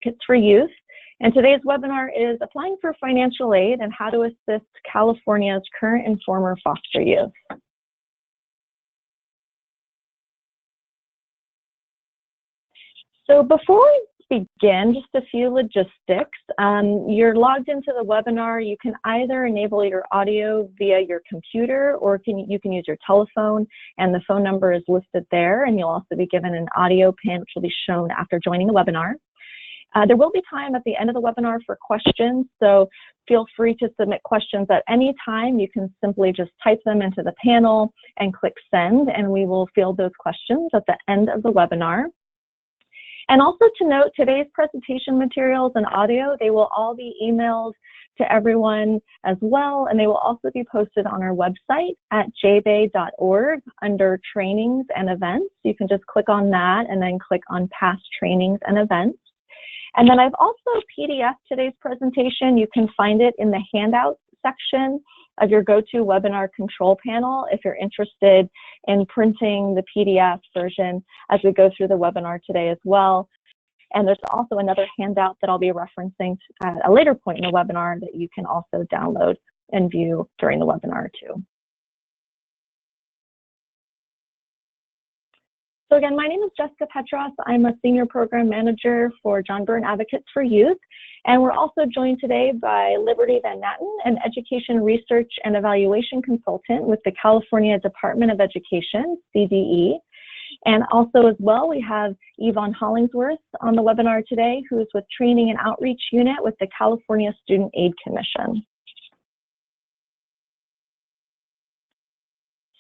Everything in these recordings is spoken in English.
Advocates for Youth. And today's webinar is Applying for Financial Aid and How to Assist California's Current and Former Foster Youth. So before we begin, just a few logistics. You're logged into the webinar. You can either enable your audio via your computer, or you can use your telephone, and the phone number is listed there, and you'll also be given an audio pin, which will be shown after joining the webinar. There will be time at the end of the webinar for questions, so feel free to submit questions at any time. You can simply just type them into the panel and click send, and we will field those questions at the end of the webinar. And also to note, today's presentation materials and audio, they will all be emailed to everyone as well, and they will also be posted on our website at jbay.org under trainings and events. You can just click on that and then click on past trainings and events. And then I've also PDF'd today's presentation. You can find it in the handouts section of your GoToWebinar control panel if you're interested in printing the PDF version as we go through the webinar today as well. And there's also another handout that I'll be referencing at a later point in the webinar that you can also download and view during the webinar too. So again, my name is Jessica Petros. I'm a Senior Program Manager for John Byrne Advocates for Youth. And we're also joined today by Liberty Van Natten, an Education Research and Evaluation Consultant with the California Department of Education, CDE. And also as well, we have Yvonne Hollingsworth on the webinar today, who is with Training and Outreach Unit with the California Student Aid Commission.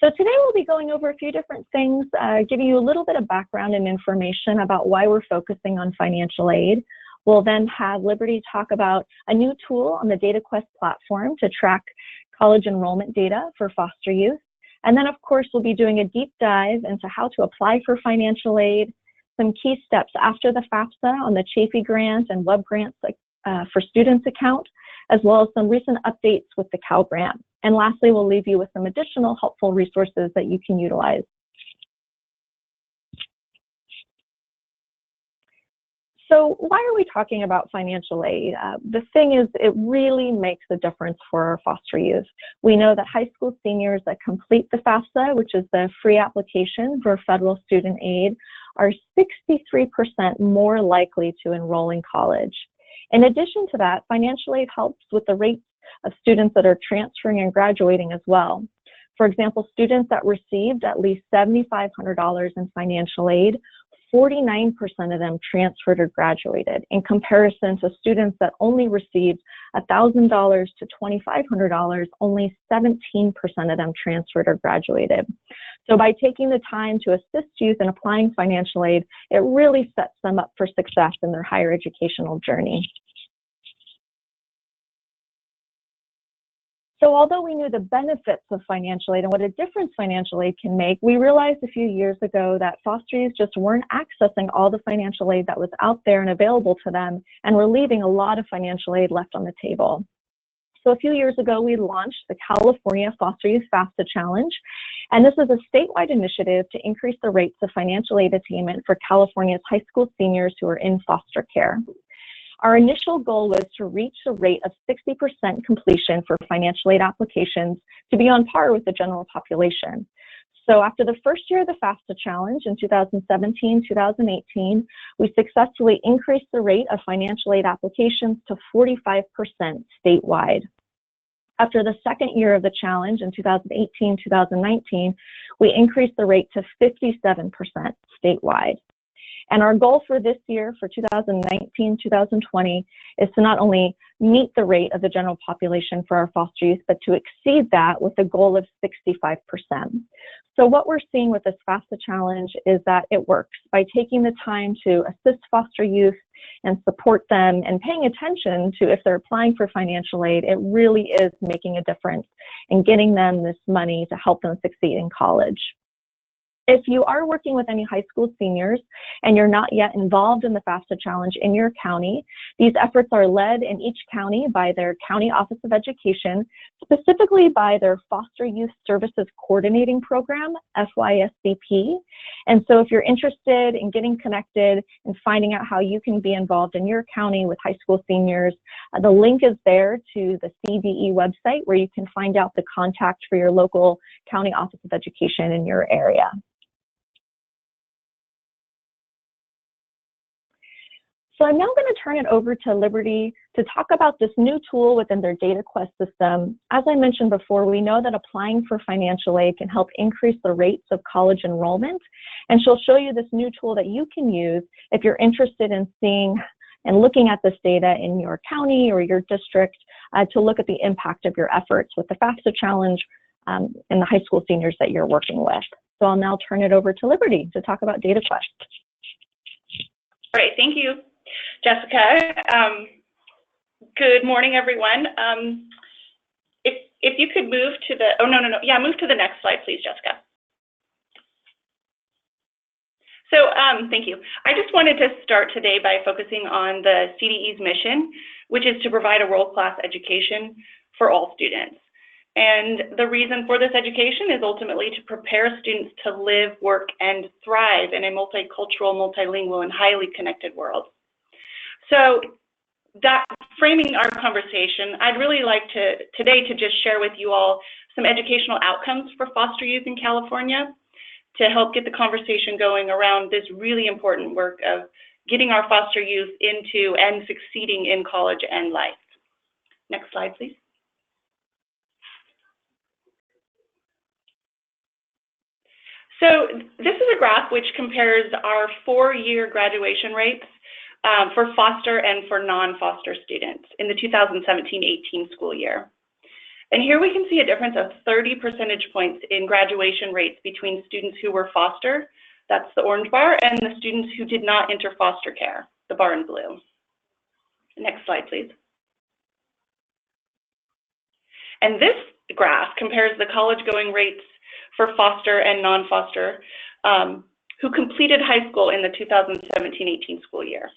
So today we'll be going over a few different things, giving you a little bit of background and information about why we're focusing on financial aid. We'll then have Liberty talk about a new tool on the DataQuest platform to track college enrollment data for foster youth. And then of course, we'll be doing a deep dive into how to apply for financial aid, some key steps after the FAFSA on the Chafee Grant and Webgrants for Students account, as well as some recent updates with the Cal Grant. And lastly, we'll leave you with some additional helpful resources that you can utilize. So why are we talking about financial aid? The thing is, it really makes a difference for our foster youth. We know that high school seniors that complete the FAFSA, which is the free application for federal student aid, are 63% more likely to enroll in college. In addition to that, financial aid helps with the rates of students that are transferring and graduating as well. For example, students that received at least $7,500 in financial aid, 49% of them transferred or graduated, in comparison to students that only received $1,000 to $2,500, only 17% of them transferred or graduated. So by taking the time to assist youth in applying financial aid, it really sets them up for success in their higher educational journey. So although we knew the benefits of financial aid and what a difference financial aid can make, we realized a few years ago that foster youth just weren't accessing all the financial aid that was out there and available to them, and were leaving a lot of financial aid left on the table. So a few years ago, we launched the California Foster Youth FAFSA Challenge, and this is a statewide initiative to increase the rates of financial aid attainment for California's high school seniors who are in foster care. Our initial goal was to reach a rate of 60% completion for financial aid applications to be on par with the general population. So after the first year of the FAFSA Challenge in 2017-2018, we successfully increased the rate of financial aid applications to 45% statewide. After the second year of the challenge in 2018-2019, we increased the rate to 57% statewide. And our goal for this year, for 2019-2020, is to not only meet the rate of the general population for our foster youth, but to exceed that with a goal of 65%. So what we're seeing with this FAFSA challenge is that it works. By taking the time to assist foster youth and support them and paying attention to if they're applying for financial aid, it really is making a difference in getting them this money to help them succeed in college. If you are working with any high school seniors and you're not yet involved in the FAFSA Challenge in your county, these efforts are led in each county by their County Office of Education, specifically by their Foster Youth Services Coordinating Program, FYSCP. And so if you're interested in getting connected and finding out how you can be involved in your county with high school seniors, the link is there to the CDE website where you can find out the contact for your local County Office of Education in your area. So I'm now going to turn it over to Liberty to talk about this new tool within their DataQuest system. As I mentioned before, we know that applying for financial aid can help increase the rates of college enrollment, and she'll show you this new tool that you can use if you're interested in seeing and looking at this data in your county or your district to look at the impact of your efforts with the FAFSA Challenge and the high school seniors that you're working with. So I'll now turn it over to Liberty to talk about DataQuest. Great, thank you, Jessica. Good morning, everyone. If you could move to the, move to the next slide, please, Jessica. So thank you. I just wanted to start today by focusing on the CDE's mission, which is to provide a world-class education for all students. And the reason for this education is ultimately to prepare students to live, work, and thrive in a multicultural, multilingual, and highly connected world. So that framing our conversation, I'd really like today to just share with you all some educational outcomes for foster youth in California to help get the conversation going around this really important work of getting our foster youth into and succeeding in college and life. Next slide, please. So this is a graph which compares our 4-year graduation rates for foster and for non-foster students in the 2017-18 school year. And here we can see a difference of 30 percentage points in graduation rates between students who were foster, that's the orange bar, and the students who did not enter foster care, the bar in blue. Next slide, please. And this graph compares the college-going rates for foster and non-foster who completed high school in the 2017-18 school year.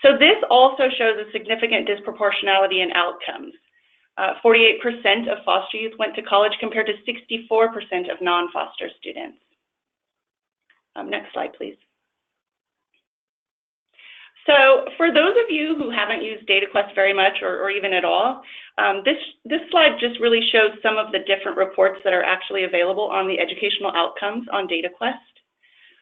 So this also shows a significant disproportionality in outcomes. 48% of foster youth went to college compared to 64% of non-foster students. Next slide, please. So for those of you who haven't used DataQuest very much or even at all, this slide just really shows some of the different reports that are actually available on the educational outcomes on DataQuest.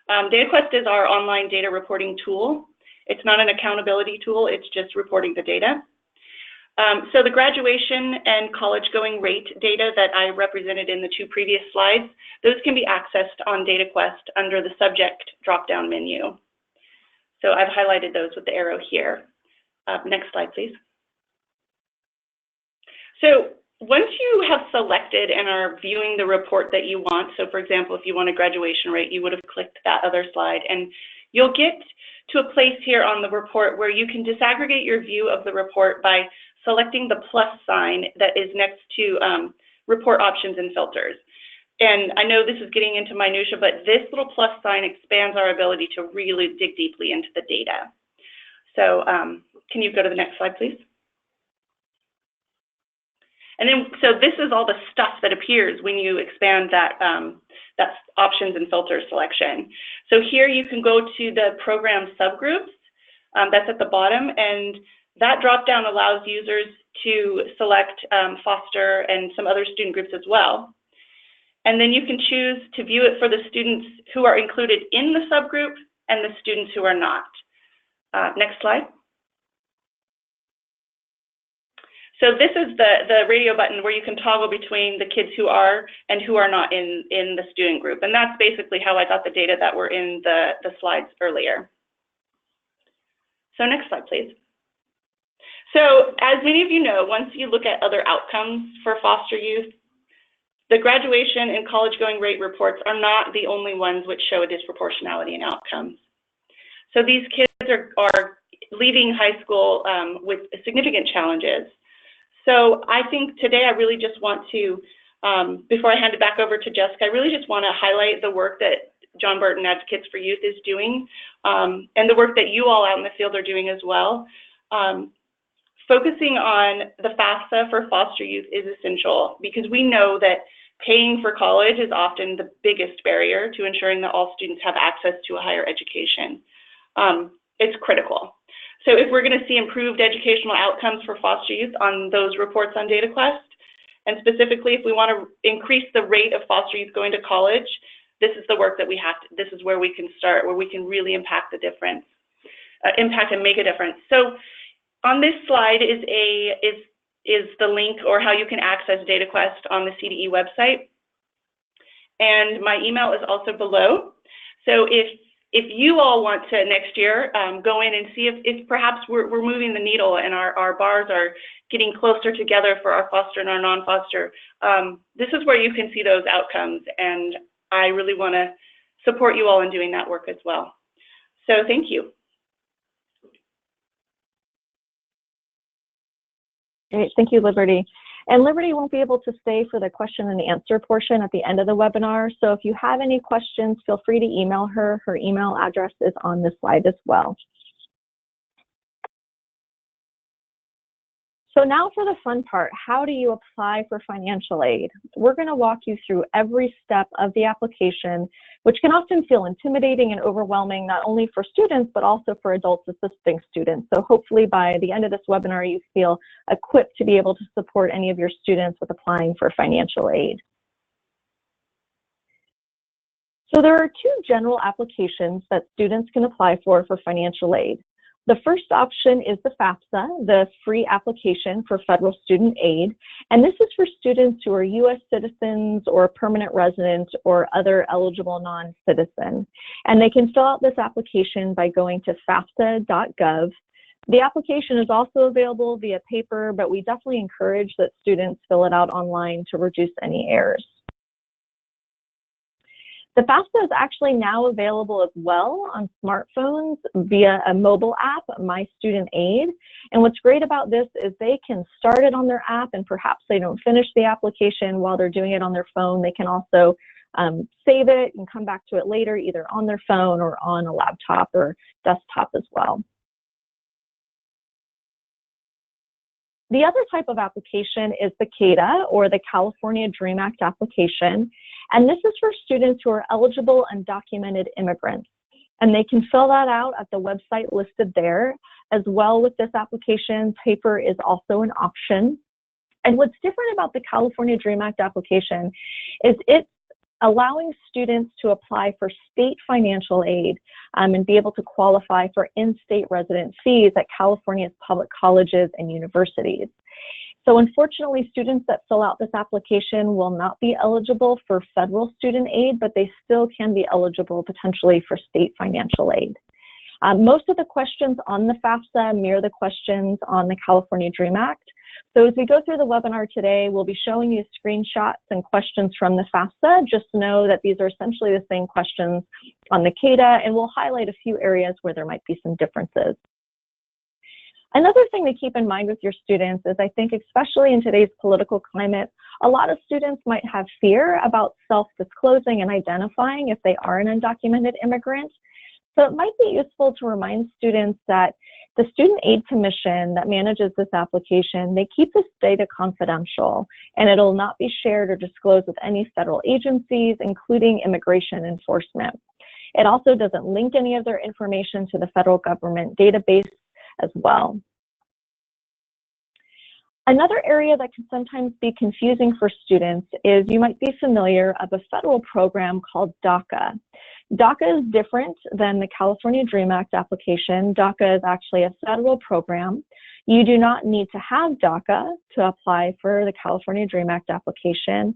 DataQuest is our online data reporting tool. It's not an accountability tool, it's just reporting the data. So the graduation and college-going rate data that I represented in the 2 previous slides, those can be accessed on DataQuest under the subject drop-down menu. So I've highlighted those with the arrow here. Next slide, please. So once you have selected and are viewing the report that you want, so for example, if you want a graduation rate, you would have clicked that other slide, and you'll get to a place here on the report where you can disaggregate your view of the report by selecting the plus sign that is next to report options and filters. And I know this is getting into minutia, but this little plus sign expands our ability to really dig deeply into the data. So can you go to the next slide, please? And then, so this is all the stuff that appears when you expand that, that options and filter selection. So here you can go to the program subgroups, that's at the bottom, and that drop-down allows users to select foster and some other student groups as well. And then you can choose to view it for the students who are included in the subgroup and the students who are not. Next slide. So this is the radio button where you can toggle between the kids who are and who are not in the student group. And that's basically how I got the data that were in the slides earlier. So next slide, please. So as many of you know, once you look at other outcomes for foster youth, the graduation and college-going rate reports are not the only ones which show a disproportionality in outcomes. So these kids are leaving high school with significant challenges. So I think today I really just want to Before I hand it back over to Jessica, I really just want to highlight the work that John Burton Advocates for Youth is doing, and the work that you all out in the field are doing as well. Focusing on the FAFSA for foster youth is essential because we know that paying for college is often the biggest barrier to ensuring that all students have access to a higher education. It's critical. So if we're going to see improved educational outcomes for foster youth on those reports on DataQuest, and specifically if we want to increase the rate of foster youth going to college, this is the work that we have to, this is where we can start, where we can really impact the difference, impact and make a difference. So on this slide is the link or how you can access DataQuest on the CDE website. And my email is also below. So if you all want to next year go in and see if perhaps we're moving the needle and our bars are getting closer together for our foster and our non-foster, this is where you can see those outcomes. And I really want to support you all in doing that work as well. So thank you. Great, thank you, Liberty. And Liberty won't be able to stay for the question and answer portion at the end of the webinar. So if you have any questions, feel free to email her. Her email address is on this slide as well. So now for the fun part, how do you apply for financial aid? We're going to walk you through every step of the application, which can often feel intimidating and overwhelming, not only for students, but also for adults assisting students. So hopefully by the end of this webinar, you feel equipped to be able to support any of your students with applying for financial aid. So there are two general applications that students can apply for financial aid. The first option is the FAFSA, the free application for federal student aid. And this is for students who are U.S. citizens or permanent residents or other eligible non-citizen. And they can fill out this application by going to FAFSA.gov. The application is also available via paper, but we definitely encourage that students fill it out online to reduce any errors. The FAFSA is actually now available as well on smartphones via a mobile app, My Student Aid. And what's great about this is they can start it on their app, and perhaps they don't finish the application while they're doing it on their phone. They can also save it and come back to it later, either on their phone or on a laptop or desktop as well. The other type of application is the CADA, or the California DREAM Act application. And this is for students who are eligible undocumented immigrants. And they can fill that out at the website listed there. As well with this application, paper is also an option. And what's different about the California DREAM Act application is it's allowing students to apply for state financial aid and be able to qualify for in-state resident fees at California's public colleges and universities. So unfortunately, students that fill out this application will not be eligible for federal student aid, but they still can be eligible potentially for state financial aid. Most of the questions on the FAFSA mirror the questions on the California DREAM Act. So as we go through the webinar today, we'll be showing you screenshots and questions from the FAFSA. Just know that these are essentially the same questions on the CADA, and we'll highlight a few areas where there might be some differences. Another thing to keep in mind with your students is, I think, especially in today's political climate, a lot of students might have fear about self-disclosing and identifying if they are an undocumented immigrant. So it might be useful to remind students that the Student Aid Commission that manages this application, they keep this data confidential, and it'll not be shared or disclosed with any federal agencies, including immigration enforcement. It also doesn't link any of their information to the federal government database as well. Another area that can sometimes be confusing for students is you might be familiar of a federal program called DACA. DACA is different than the California DREAM Act application. DACA is actually a federal program. You do not need to have DACA to apply for the California DREAM Act application.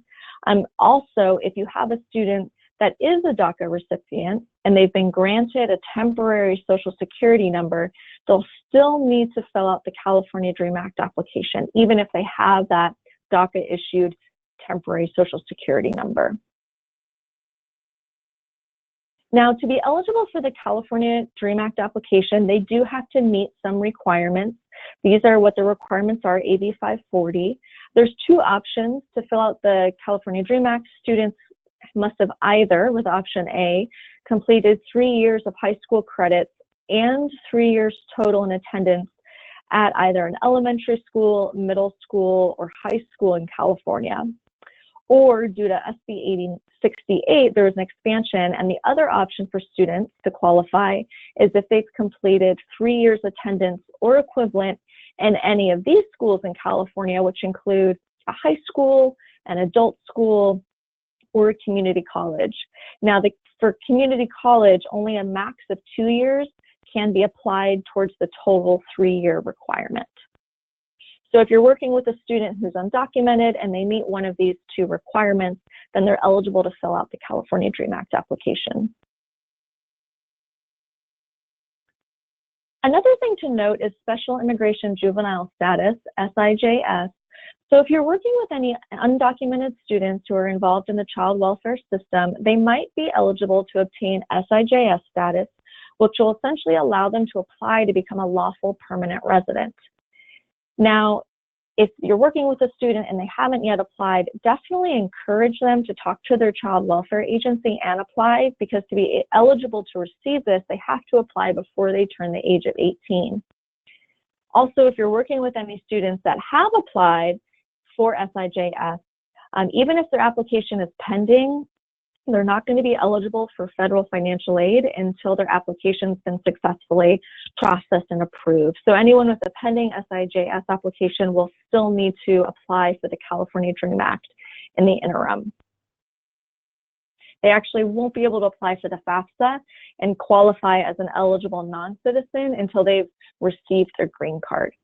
Also, if you have a student that is a DACA recipient and they've been granted a temporary Social Security number, they'll still need to fill out the California DREAM Act application, even if they have that DACA-issued temporary Social Security number. Now, to be eligible for the California DREAM Act application, they do have to meet some requirements. These are what the requirements are, AB 540. There's two options to fill out the California Dream Act. Students must have either, with option A, completed 3 years of high school credits and 3 years total in attendance at either an elementary school, middle school, or high school in California. Or due to SB 68, there was an expansion, and the other option for students to qualify is if they've completed 3 years attendance or equivalent in any of these schools in California, which include a high school, an adult school, or a community college. Now, for community college, only a max of 2 years can be applied towards the total 3-year requirement. So if you're working with a student who's undocumented and they meet one of these two requirements, then they're eligible to fill out the California Dream Act application. Another thing to note is Special Immigration Juvenile Status, SIJS. So if you're working with any undocumented students who are involved in the child welfare system, they might be eligible to obtain SIJS status, which will essentially allow them to apply to become a lawful permanent resident. Now, if you're working with a student and they haven't yet applied, definitely encourage them to talk to their child welfare agency and apply, because to be eligible to receive this, they have to apply before they turn the age of 18. Also, if you're working with any students that have applied for SIJS, even if their application is pending, they're not going to be eligible for federal financial aid until their application's been successfully processed and approved. So anyone with a pending SIJS application will still need to apply for the California Dream Act in the interim. They actually won't be able to apply for the FAFSA and qualify as an eligible non-citizen until they've received their green card.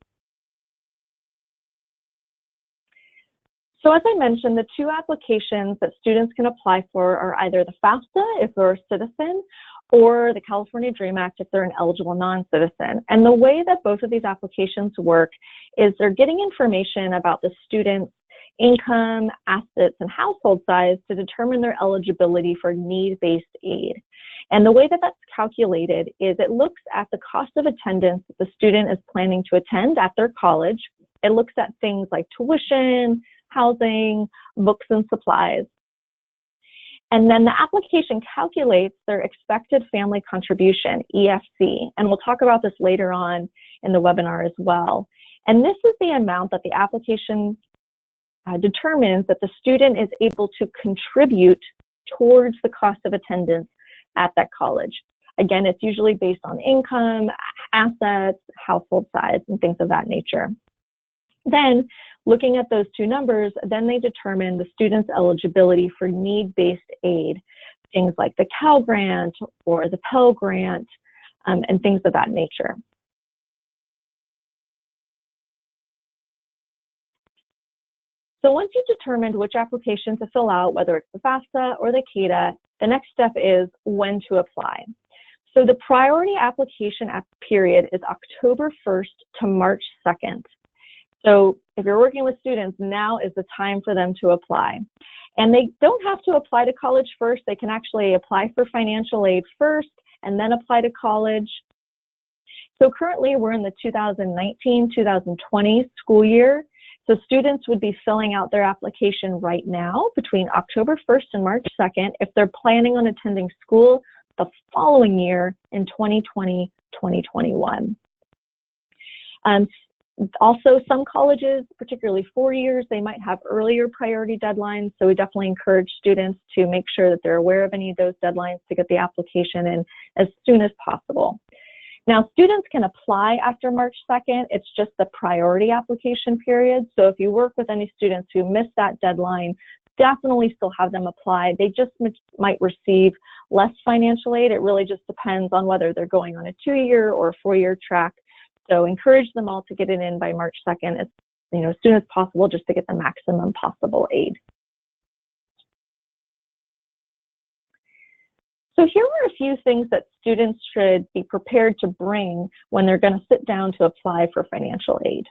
So as I mentioned, the two applications that students can apply for are either the FAFSA if they're a citizen, or the California Dream Act if they're an eligible non-citizen. And the way that both of these applications work is they're getting information about the student's income, assets, and household size to determine their eligibility for need-based aid. And the way that that's calculated is it looks at the cost of attendance that the student is planning to attend at their college. It looks at things like tuition, housing, books and supplies. And then the application calculates their expected family contribution, EFC, and we'll talk about this later on in the webinar as well. And this is the amount that the application determines that the student is able to contribute towards the cost of attendance at that college. Again, it's usually based on income, assets, household size, and things of that nature. Then, looking at those two numbers, then they determine the student's eligibility for need-based aid, things like the Cal Grant or the Pell Grant, and things of that nature. So once you've determined which application to fill out, whether it's the FAFSA or the KASTA, the next step is when to apply. So the priority application period is October 1st to March 2nd. So if you're working with students, now is the time for them to apply. And they don't have to apply to college first. They can actually apply for financial aid first and then apply to college. So currently we're in the 2019-2020 school year. So students would be filling out their application right now between October 1st and March 2nd if they're planning on attending school the following year in 2020-2021. Also, some colleges, particularly 4 years, they might have earlier priority deadlines. So we definitely encourage students to make sure that they're aware of any of those deadlines to get the application in as soon as possible. Now, students can apply after March 2nd. It's just the priority application period. So if you work with any students who missed that deadline, definitely still have them apply. They just might receive less financial aid. It really just depends on whether they're going on a 2-year or a 4-year track. So encourage them all to get it in by March 2nd as soon as possible, just to get the maximum possible aid. So here are a few things that students should be prepared to bring when they're going to sit down to apply for financial aid.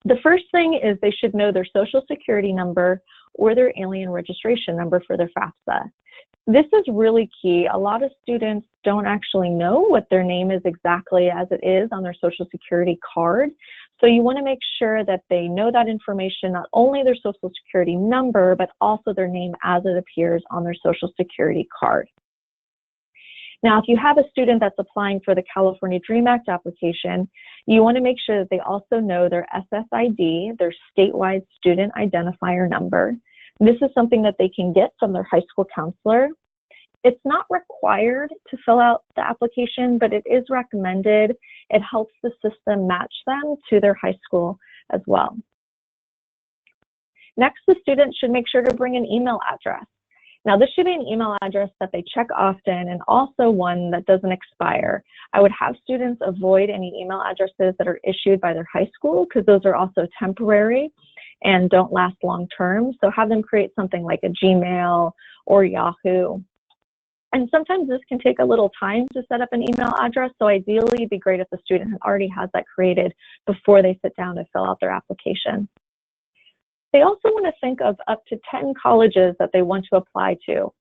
The first thing is they should know their social security number or their alien registration number for their FAFSA. This is really key. A lot of students don't actually know what their name is exactly as it is on their Social Security card. So you want to make sure that they know that information, not only their Social Security number, but also their name as it appears on their Social Security card. Now, if you have a student that's applying for the California DREAM Act application, you want to make sure that they also know their SSID, their statewide student identifier number. This is something that they can get from their high school counselor. It's not required to fill out the application, but it is recommended. It helps the system match them to their high school as well. Next, the student should make sure to bring an email address. Now, this should be an email address that they check often and also one that doesn't expire. I would have students avoid any email addresses that are issued by their high school because those are also temporary and don't last long term. So have them create something like a Gmail or Yahoo. And sometimes this can take a little time to set up an email address. So ideally, it'd be great if the student already has that created before they sit down to fill out their application. They also want to think of up to 10 colleges that they want to apply to.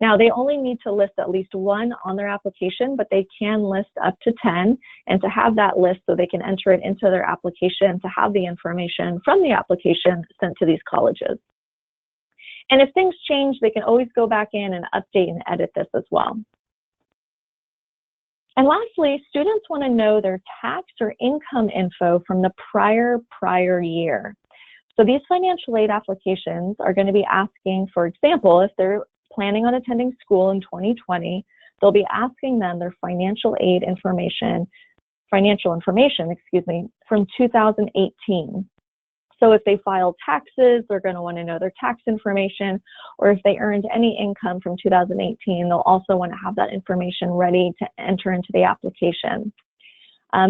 Now, they only need to list at least one on their application, but they can list up to 10, and to have that list so they can enter it into their application to have the information from the application sent to these colleges. And if things change, they can always go back in and update and edit this as well. And lastly, students want to know their tax or income info from the prior year. So these financial aid applications are going to be asking, for example, if they're planning on attending school in 2020, they'll be asking them their financial information, from 2018. So if they filed taxes, they're going to want to know their tax information, or if they earned any income from 2018, they'll also want to have that information ready to enter into the application.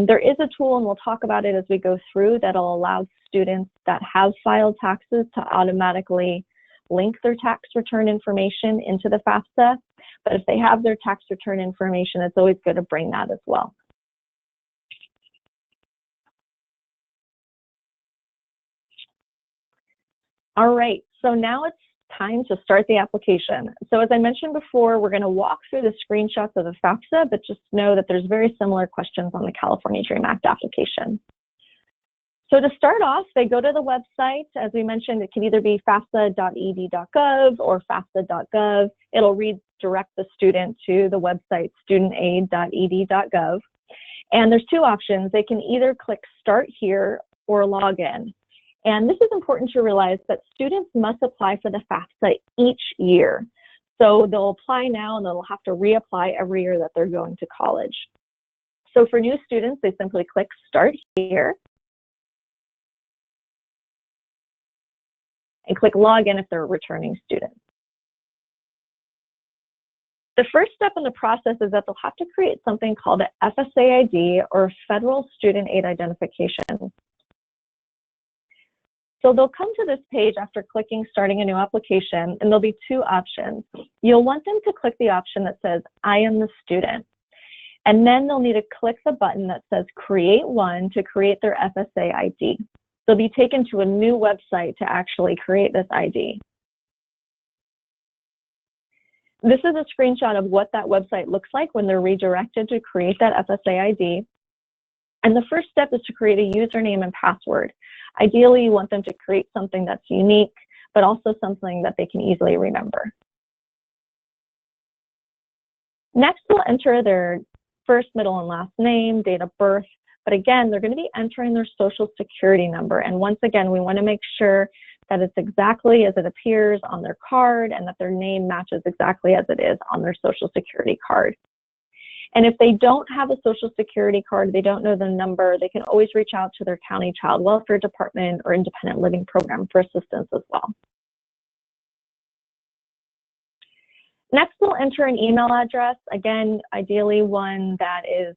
There is a tool, and we'll talk about it as we go through, that'll allow students that have filed taxes to automatically link their tax return information into the FAFSA. But if they have their tax return information, it's always good to bring that as well. All right, so now it's time to start the application. So as I mentioned before, we're going to walk through the screenshots of the FAFSA, but just know that there's very similar questions on the California DREAM Act application. So to start off, they go to the website. As we mentioned, it can either be fafsa.ed.gov or fafsa.gov. It'll redirect the student to the website studentaid.ed.gov. And there's two options. They can either click Start Here or Log In. And this is important to realize that students must apply for the FAFSA each year. So they'll apply now and they'll have to reapply every year that they're going to college. So for new students, they simply click Start Here and click Log In if they're a returning student. The first step in the process is that they'll have to create something called an FSA ID, or Federal Student Aid Identification. So they'll come to this page after clicking Starting a New Application, and there'll be two options. You'll want them to click the option that says, I am the student. And then they'll need to click the button that says Create One to create their FSA ID. They'll be taken to a new website to actually create this ID. This is a screenshot of what that website looks like when they're redirected to create that FSA ID. And the first step is to create a username and password. Ideally, you want them to create something that's unique, but also something that they can easily remember. Next, they'll enter their first, middle, and last name, date of birth. But again, they're going to be entering their Social Security number. And once again, we want to make sure that it's exactly as it appears on their card and that their name matches exactly as it is on their Social Security card. And if they don't have a Social Security card, they don't know the number, they can always reach out to their county child welfare department or independent living program for assistance as well. Next, we'll enter an email address. Again, ideally one that is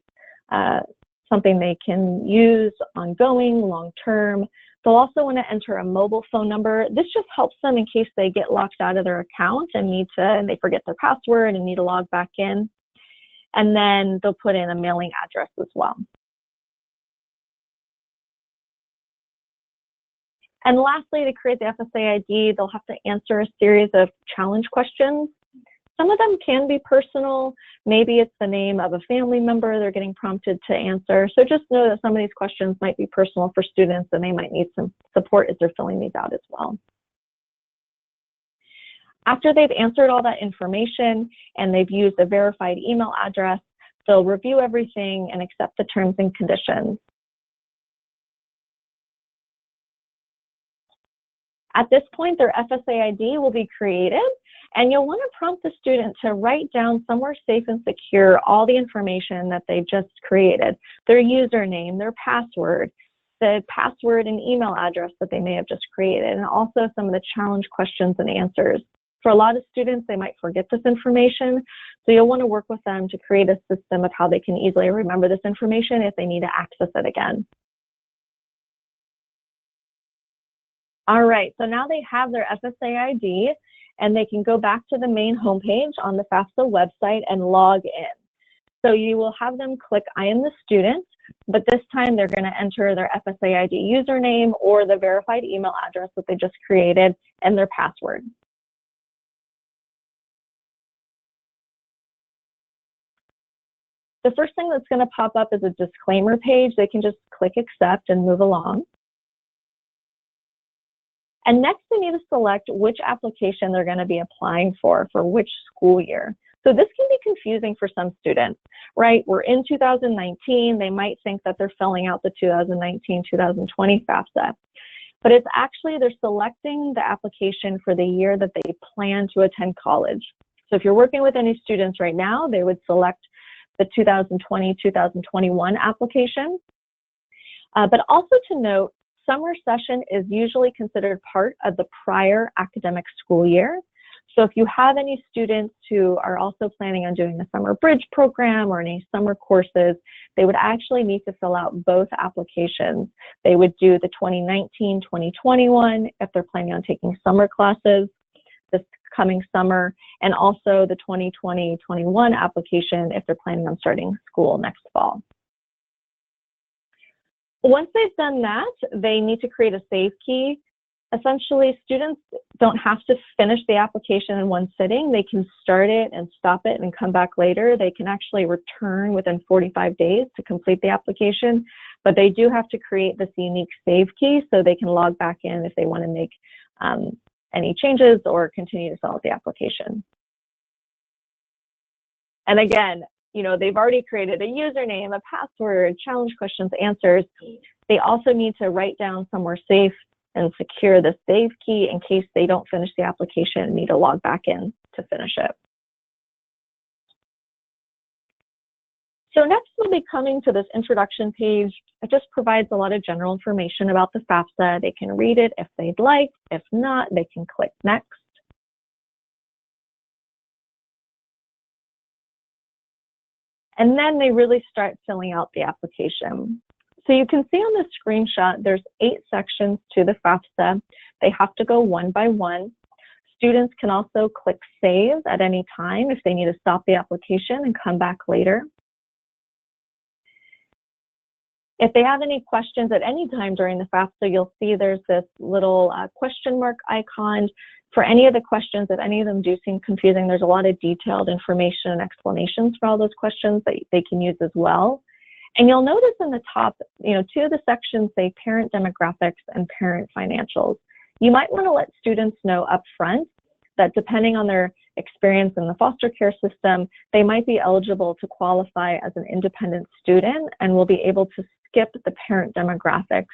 something they can use ongoing, long-term. They'll also want to enter a mobile phone number. This just helps them in case they get locked out of their account and they forget their password and need to log back in. And then they'll put in a mailing address as well. And lastly, to create the FSA ID, they'll have to answer a series of challenge questions. Some of them can be personal. Maybe it's the name of a family member they're getting prompted to answer. So just know that some of these questions might be personal for students and they might need some support as they're filling these out as well. After they've answered all that information and they've used a verified email address, they'll review everything and accept the terms and conditions. At this point, their FSA ID will be created, and you'll want to prompt the student to write down somewhere safe and secure all the information that they just created, their username, their password, the password and email address that they may have just created, and also some of the challenge questions and answers. For a lot of students, they might forget this information, so you'll want to work with them to create a system of how they can easily remember this information if they need to access it again. All right, so now they have their FSA ID, and they can go back to the main homepage on the FAFSA website and log in. So you will have them click I am the student, but this time they're going to enter their FSA ID username or the verified email address that they just created and their password. The first thing that's going to pop up is a disclaimer page. They can just click accept and move along. And next, they need to select which application they're going to be applying for which school year. So this can be confusing for some students, right? We're in 2019. They might think that they're filling out the 2019-2020 FAFSA. But it's actually they're selecting the application for the year that they plan to attend college. So if you're working with any students right now, they would select the 2020-2021 application. But also to note, summer session is usually considered part of the prior academic school year. So if you have any students who are also planning on doing the summer bridge program or any summer courses, they would actually need to fill out both applications. They would do the 2019-2021 if they're planning on taking summer classes this coming summer, and also the 2020-21 application if they're planning on starting school next fall. Once they've done that, they need to create a save key. Essentially, students don't have to finish the application in one sitting. They can start it and stop it and come back later. They can actually return within 45 days to complete the application, but they do have to create this unique save key so they can log back in if they want to make any changes or continue to fill out the application. And again, you know, they've already created a username, a password, challenge questions, answers. They also need to write down somewhere safe and secure the save key in case they don't finish the application and need to log back in to finish it. So next we'll be coming to this introduction page. It just provides a lot of general information about the FAFSA. They can read it if they'd like. If not, they can click next. And then they really start filling out the application. So you can see on the screenshot, there's 8 sections to the FAFSA. They have to go one by one. Students can also click save at any time if they need to stop the application and come back later. If they have any questions at any time during the FAFSA, you'll see there's this little question mark icon. For any of the questions, if any of them do seem confusing, there's a lot of detailed information and explanations for all those questions that they can use as well. And you'll notice in the top, you know, 2 of the sections say parent demographics and parent financials. You might want to let students know up front that depending on their experience in the foster care system, they might be eligible to qualify as an independent student and will be able to skip the parent demographics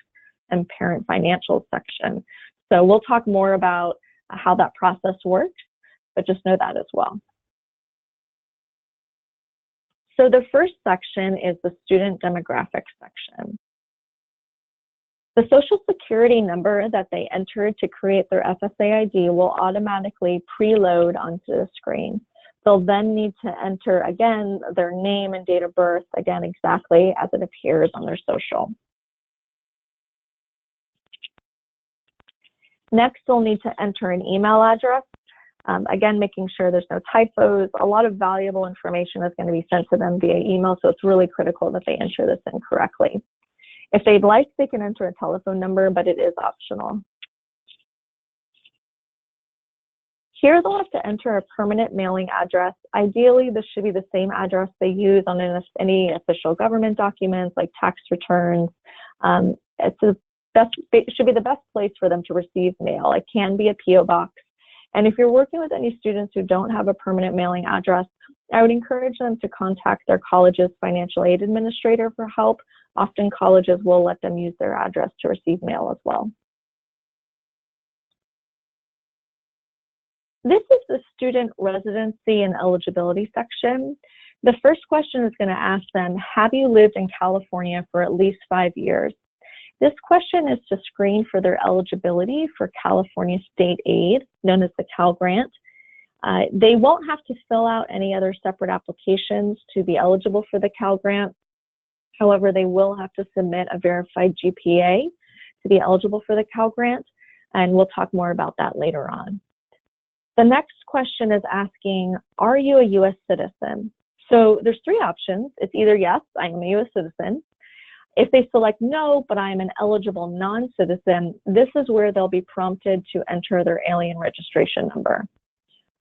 and parent financials section. So we'll talk more about how that process works, but just know that as well. So the first section is the student demographics section. The Social Security number that they entered to create their FSA ID will automatically preload onto the screen. They'll then need to enter, again, their name and date of birth, again, exactly as it appears on their social. Next, they'll need to enter an email address. Again, making sure there's no typos. A lot of valuable information is going to be sent to them via email, so it's really critical that they enter this in correctly. If they'd like, they can enter a telephone number, but it is optional. Here they'll have to enter a permanent mailing address. Ideally, this should be the same address they use on any official government documents like tax returns. It should be the best place for them to receive mail. It can be a P.O. box. And if you're working with any students who don't have a permanent mailing address, I would encourage them to contact their college's financial aid administrator for help. Often colleges will let them use their address to receive mail as well. This is the student residency and eligibility section. The first question is going to ask them, have you lived in California for at least 5 years? This question is to screen for their eligibility for California state aid, known as the Cal Grant. They won't have to fill out any other separate applications to be eligible for the Cal Grant. However, they will have to submit a verified GPA to be eligible for the Cal Grant, and we'll talk more about that later on. The next question is asking, are you a U.S. citizen? So there's 3 options. It's either yes, I am a U.S. citizen. If they select no, but I am an eligible non-citizen, this is where they'll be prompted to enter their alien registration number.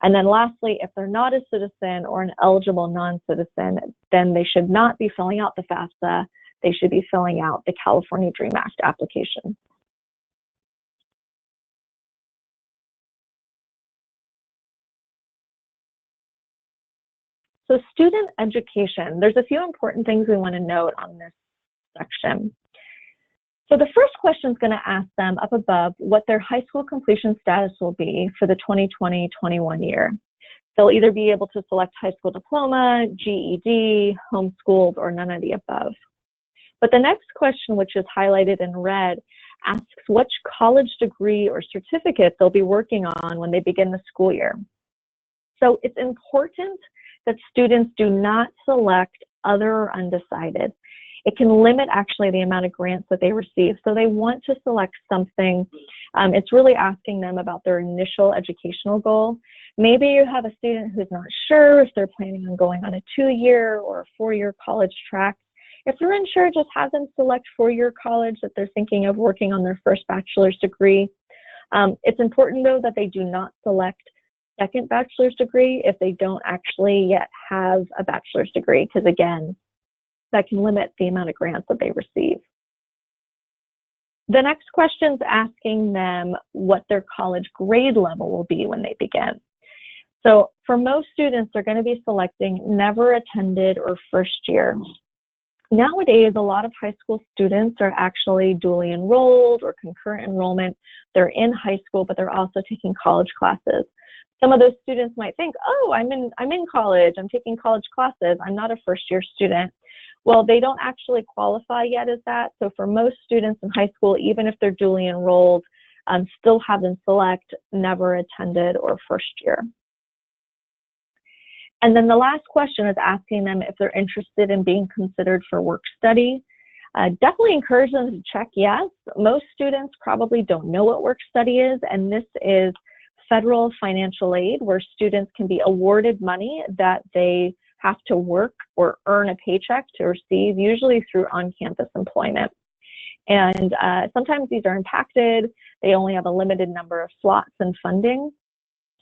And then lastly, if they're not a citizen or an eligible non-citizen, then they should not be filling out the FAFSA. They should be filling out the California DREAM Act application. So student education, there's a few important things we want to note on this section. So the first question is going to ask them up above what their high school completion status will be for the 2020-21 year. They'll either be able to select high school diploma, GED, homeschooled, or none of the above. But the next question, which is highlighted in red, asks which college degree or certificate they'll be working on when they begin the school year. So it's important that students do not select other or undecided. It can limit actually the amount of grants that they receive. So they want to select something. It's really asking them about their initial educational goal. Maybe you have a student who's not sure if they're planning on going on a 2-year or a 4-year college track. If they're unsure, just have them select 4-year college that they're thinking of working on their first bachelor's degree. It's important though that they do not select second bachelor's degree if they don't actually yet have a bachelor's degree, because again, that can limit the amount of grants that they receive. The next question is asking them what their college grade level will be when they begin. So for most students, they're going to be selecting never attended or first year. Nowadays, a lot of high school students are actually dually enrolled or concurrent enrollment. They're in high school, but they're also taking college classes. Some of those students might think, oh, I'm in college, I'm taking college classes, I'm not a first year student. Well, they don't actually qualify yet as that. So for most students in high school, even if they're dually enrolled, still have them select never attended or first year. And then the last question is asking them if they're interested in being considered for work study. Definitely encourage them to check yes. Most students probably don't know what work study is, and this is federal financial aid where students can be awarded money that they have to work or earn a paycheck to receive, usually through on-campus employment. And sometimes these are impacted. They only have a limited number of slots and funding.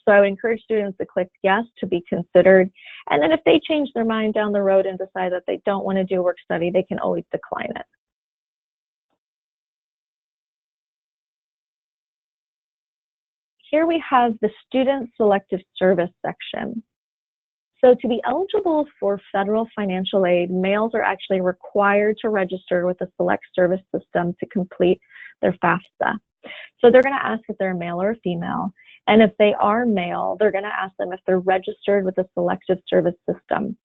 So I would encourage students to click yes to be considered. And then if they change their mind down the road and decide that they don't want to do work study, they can always decline it. Here we have the student selective service section. So to be eligible for federal financial aid, males are actually required to register with the Select Service System to complete their FAFSA. So they're going to ask if they're a male or a female. And if they are male, they're going to ask them if they're registered with the Selective Service System.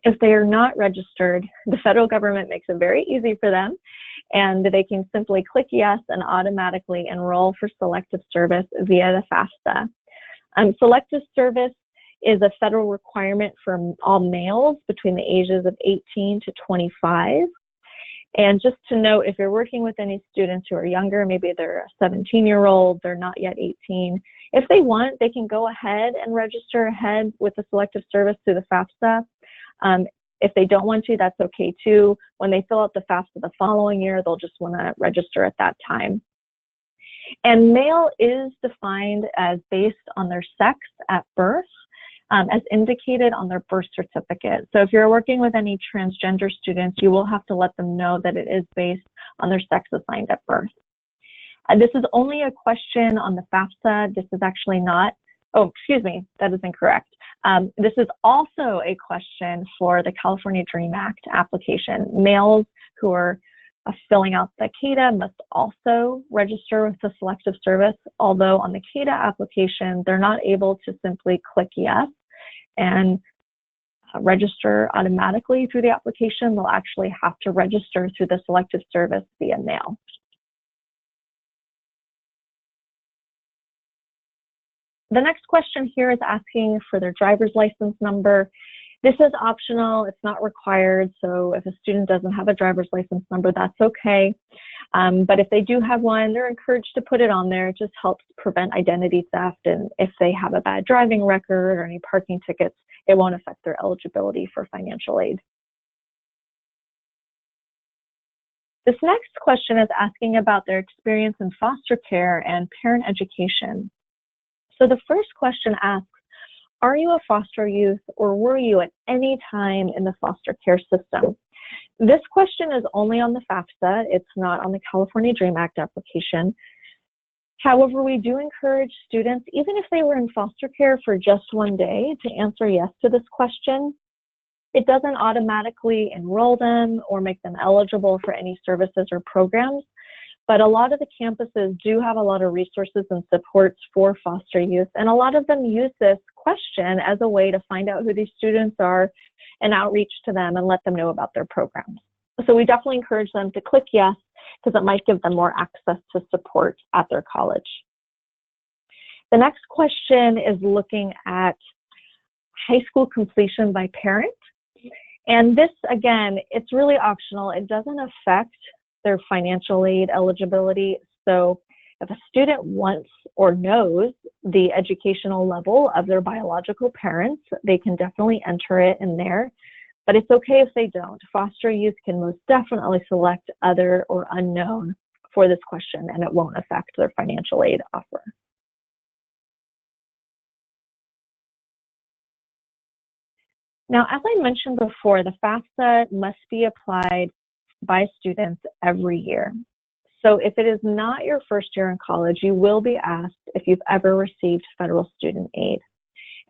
If they are not registered, the federal government makes it very easy for them, and they can simply click yes and automatically enroll for selective service via the FAFSA. Selective service is a federal requirement for all males between the ages of 18 to 25. And just to note, if you're working with any students who are younger, maybe they're a 17-year-old, they're not yet 18, if they want, they can go ahead and register ahead with the selective service through the FAFSA. If they don't want to, that's okay too. When they fill out the FAFSA the following year, they'll just want to register at that time. And male is defined as based on their sex at birth, as indicated on their birth certificate. So if you're working with any transgender students, you will have to let them know that it is based on their sex assigned at birth. This is only a question on the FAFSA. This is actually not, oh, excuse me, that is incorrect. This is also a question for the California DREAM Act application. Males who are filling out the KATA must also register with the Selective Service, although on the KATA application, they're not able to simply click yes and register automatically through the application. They'll actually have to register through the Selective Service via mail. The next question here is asking for their driver's license number. This is optional, it's not required, so if a student doesn't have a driver's license number, that's okay. But if they do have one, they're encouraged to put it on there. It just helps prevent identity theft, and if they have a bad driving record or any parking tickets, it won't affect their eligibility for financial aid. This next question is asking about their experience in foster care and parent education. So the first question asks, are you a foster youth or were you at any time in the foster care system? This question is only on the FAFSA. It's not on the California DREAM Act application. However, we do encourage students, even if they were in foster care for just one day, to answer yes to this question. It doesn't automatically enroll them or make them eligible for any services or programs, but a lot of the campuses do have a lot of resources and supports for foster youth, and a lot of them use this question as a way to find out who these students are and outreach to them and let them know about their programs. So we definitely encourage them to click yes, because it might give them more access to support at their college. The next question is looking at high school completion by parent. And this, again, it's really optional. It doesn't affect their financial aid eligibility. So if a student wants or knows the educational level of their biological parents, they can definitely enter it in there. But it's okay if they don't. Foster youth can most definitely select other or unknown for this question, and it won't affect their financial aid offer. Now, as I mentioned before, the FAFSA must be applied by students every year. So if it is not your first year in college, you will be asked if you've ever received federal student aid.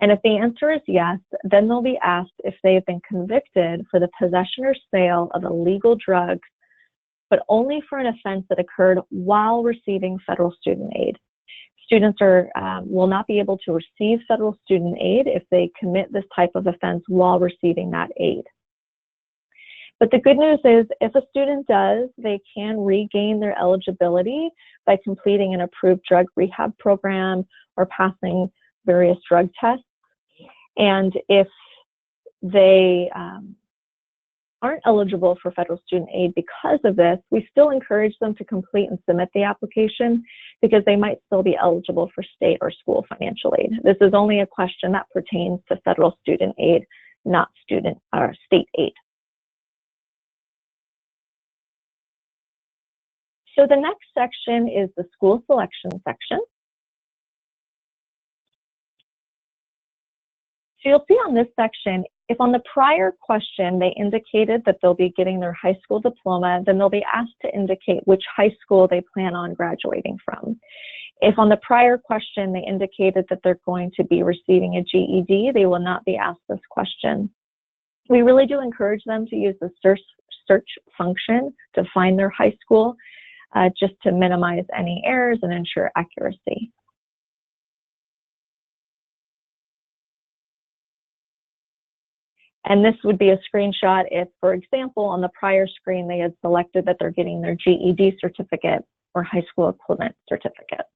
And if the answer is yes, then they'll be asked if they have been convicted for the possession or sale of illegal drugs, but only for an offense that occurred while receiving federal student aid. Students will not be able to receive federal student aid if they commit this type of offense while receiving that aid. But the good news is, if a student does, they can regain their eligibility by completing an approved drug rehab program or passing various drug tests. And if they aren't eligible for federal student aid because of this, we still encourage them to complete and submit the application, because they might still be eligible for state or school financial aid. This is only a question that pertains to federal student aid, not student or state aid. So the next section is the school selection section. So you'll see on this section, if on the prior question they indicated that they'll be getting their high school diploma, then they'll be asked to indicate which high school they plan on graduating from. If on the prior question they indicated that they're going to be receiving a GED, they will not be asked this question. We really do encourage them to use the search function to find their high school, just to minimize any errors and ensure accuracy. And this would be a screenshot if, for example, on the prior screen, they had selected that they're getting their GED certificate or high school equivalent certificate.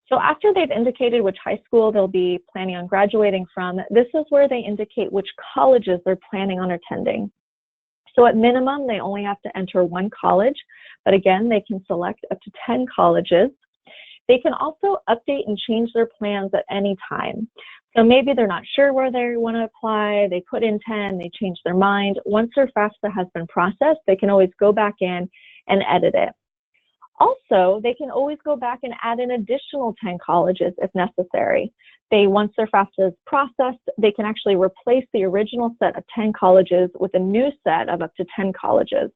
So after they've indicated which high school they'll be planning on graduating from, this is where they indicate which colleges they're planning on attending. So at minimum, they only have to enter one college, but again, they can select up to 10 colleges. They can also update and change their plans at any time. So maybe they're not sure where they want to apply, they put in 10, they change their mind. Once their FAFSA has been processed, they can always go back in and edit it. Also, they can always go back and add an additional 10 colleges if necessary. Once their FAFSA is processed, they can actually replace the original set of 10 colleges with a new set of up to 10 colleges.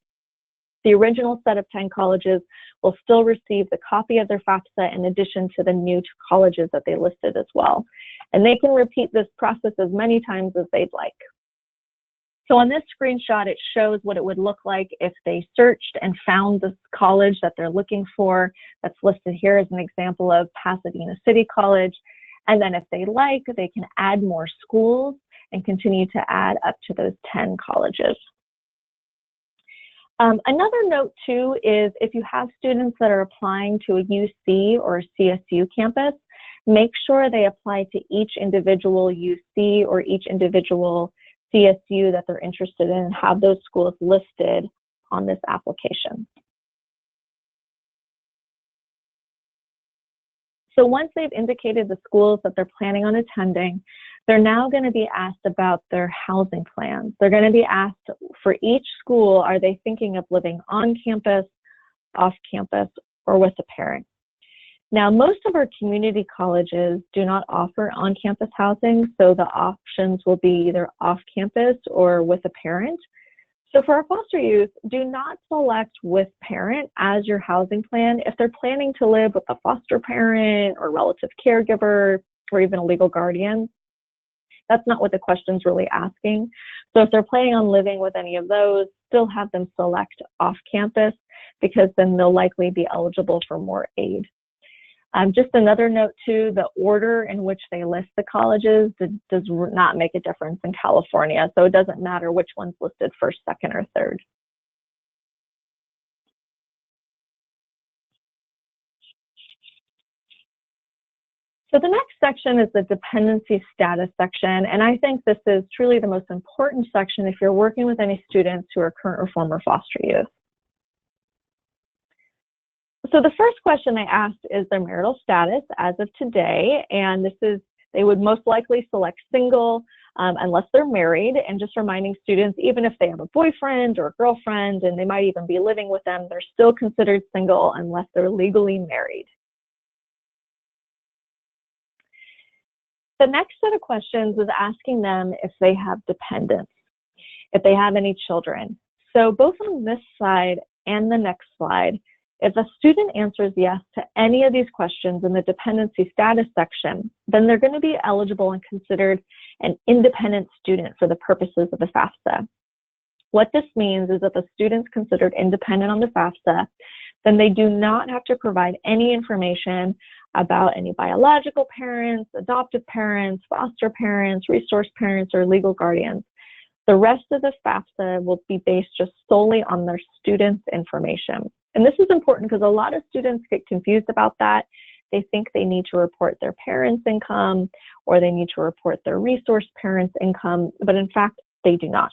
The original set of 10 colleges will still receive the copy of their FAFSA in addition to the new colleges that they listed as well. And they can repeat this process as many times as they'd like. So on this screenshot, it shows what it would look like if they searched and found the college that they're looking for. That's listed here as an example of Pasadena City College. And then if they like, they can add more schools and continue to add up to those 10 colleges. Another note too is if you have students that are applying to a UC or a CSU campus, make sure they apply to each individual UC or each individual CSU that they're interested in and have those schools listed on this application. So once they've indicated the schools that they're planning on attending, they're now going to be asked about their housing plans. They're going to be asked for each school, are they thinking of living on campus, off campus, or with a parent? Now, most of our community colleges do not offer on-campus housing, so the options will be either off-campus or with a parent. So for our foster youth, do not select with parent as your housing plan if they're planning to live with a foster parent or relative caregiver or even a legal guardian. That's not what the question's really asking. So if they're planning on living with any of those, still have them select off-campus because then they'll likely be eligible for more aid. Just another note too, the order in which they list the colleges does not make a difference in California. So it doesn't matter which one's listed first, second, or third. So the next section is the dependency status section. And I think this is truly the most important section if you're working with any students who are current or former foster youth. So the first question they asked is their marital status as of today, and they would most likely select single unless they're married, and just reminding students, even if they have a boyfriend or a girlfriend and they might even be living with them, they're still considered single unless they're legally married. The next set of questions is asking them if they have dependents, if they have any children. So both on this slide and the next slide, if a student answers yes to any of these questions in the dependency status section, then they're going to be eligible and considered an independent student for the purposes of the FAFSA. What this means is if a student's considered independent on the FAFSA, then they do not have to provide any information about any biological parents, adoptive parents, foster parents, resource parents, or legal guardians. The rest of the FAFSA will be based just solely on their students' information. And this is important because a lot of students get confused about that. They think they need to report their parents' income or they need to report their resource parents' income, but in fact, they do not.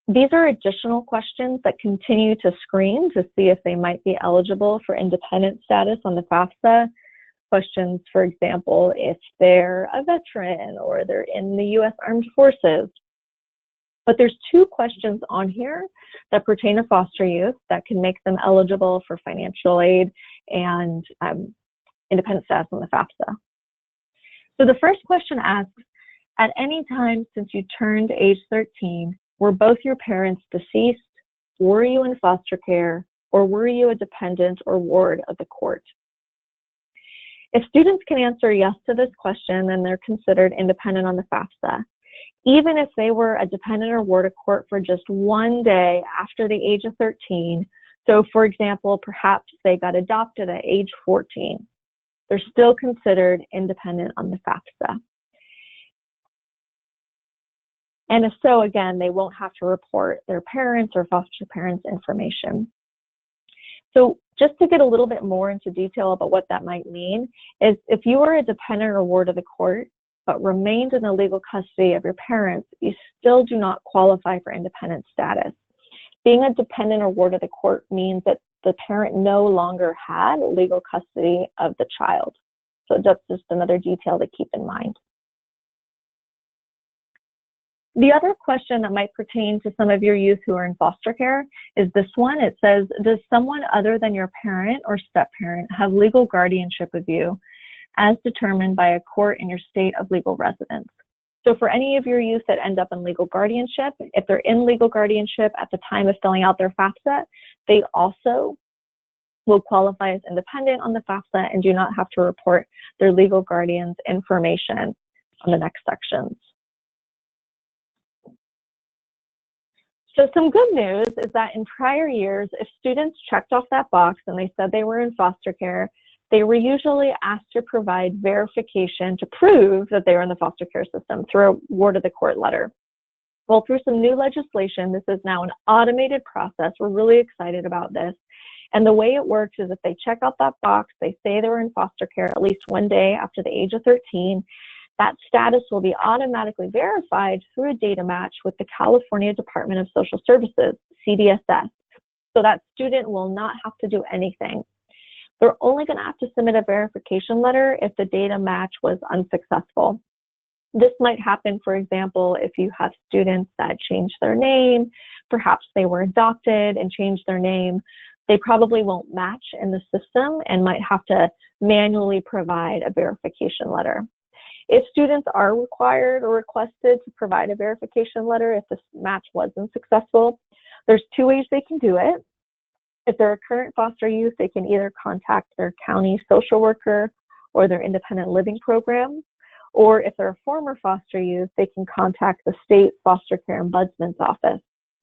These are additional questions that continue to screen to see if they might be eligible for independent status on the FAFSA. Questions, for example, if they're a veteran or they're in the U.S. Armed Forces. But there's two questions on here that pertain to foster youth that can make them eligible for financial aid and independent status on the FAFSA. So the first question asks, at any time since you turned age 13, were both your parents deceased, were you in foster care, or were you a dependent or ward of the court? If students can answer yes to this question, then they're considered independent on the FAFSA. Even if they were a dependent or ward of court for just one day after the age of 13, so for example, perhaps they got adopted at age 14, they're still considered independent on the FAFSA. And if so, again, they won't have to report their parents or foster parents' information. So just to get a little bit more into detail about what that might mean is if you were a dependent or ward of the court, but remained in the legal custody of your parents, you still do not qualify for independent status. Being a dependent or ward of the court means that the parent no longer had legal custody of the child. So that's just another detail to keep in mind. The other question that might pertain to some of your youth who are in foster care is this one. It says, does someone other than your parent or step-parent have legal guardianship of you as determined by a court in your state of legal residence? So for any of your youth that end up in legal guardianship, if they're in legal guardianship at the time of filling out their FAFSA, they also will qualify as independent on the FAFSA and do not have to report their legal guardian's information on the next sections. So some good news is that in prior years, if students checked off that box and they said they were in foster care, they were usually asked to provide verification to prove that they were in the foster care system through a ward of the court letter. Well, through some new legislation, this is now an automated process. We're really excited about this. And the way it works is if they check out that box, they say they were in foster care at least one day after the age of 13, that status will be automatically verified through a data match with the California Department of Social Services, CDSS. So that student will not have to do anything. They're only going to have to submit a verification letter if the data match was unsuccessful. This might happen, for example, if you have students that change their name, perhaps they were adopted and changed their name. They probably won't match in the system and might have to manually provide a verification letter. If students are required or requested to provide a verification letter if this match wasn't successful, there's two ways they can do it. If they're a current foster youth, they can either contact their county social worker or their independent living program, or if they're a former foster youth, they can contact the state foster care ombudsman's office,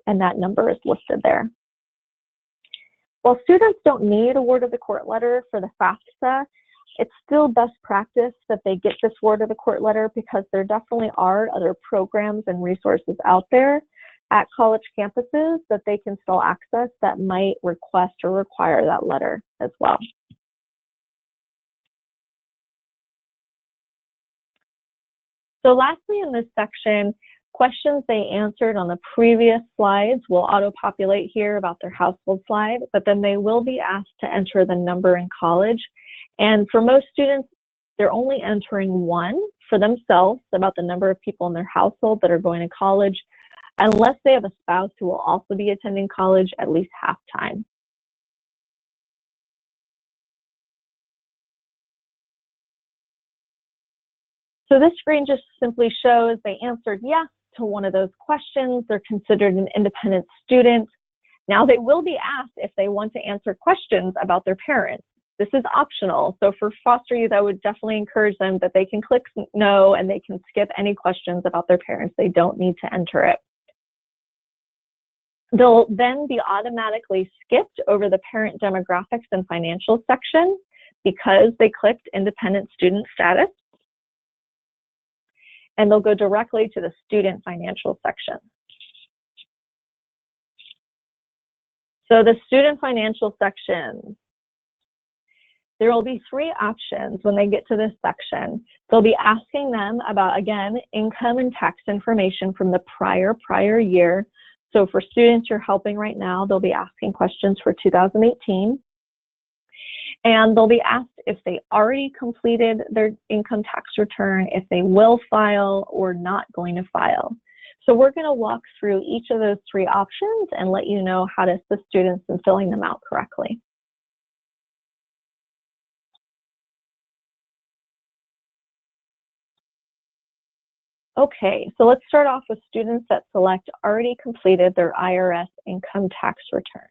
and that number is listed there. While students don't need a ward of the court letter for the FAFSA, it's still best practice that they get this ward of the court letter because there definitely are other programs and resources out there at college campuses that they can still access that might request or require that letter as well. So lastly in this section, questions they answered on the previous slides will auto-populate here about their household slide, but then they will be asked to enter the number in college. And for most students, they're only entering one for themselves about the number of people in their household that are going to college, unless they have a spouse who will also be attending college at least half-time. So this screen just simply shows they answered yes to one of those questions. They're considered an independent student. Now they will be asked if they want to answer questions about their parents. This is optional. So for foster youth, I would definitely encourage them that they can click no and they can skip any questions about their parents. They don't need to enter it. They'll then be automatically skipped over the parent demographics and financial section because they clicked independent student status. And they'll go directly to the student financial section. So the student financial section, there will be three options when they get to this section. They'll be asking them about, again, income and tax information from the prior year. So for students you're helping right now, they'll be asking questions for 2018. And they'll be asked if they already completed their income tax return, if they will file or not going to file. So we're going to walk through each of those three options and let you know how to assist students in filling them out correctly. Okay, so let's start off with students that select already completed their IRS income tax return.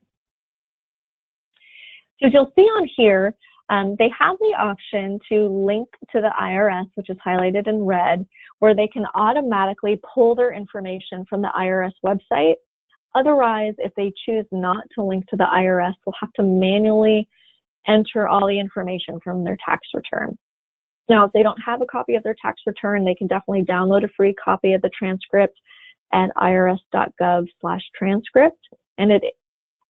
So as you'll see on here, they have the option to link to the IRS, which is highlighted in red, where they can automatically pull their information from the IRS website. Otherwise, if they choose not to link to the IRS, they'll have to manually enter all the information from their tax return. Now, if they don't have a copy of their tax return, they can definitely download a free copy of the transcript at irs.gov/transcript, and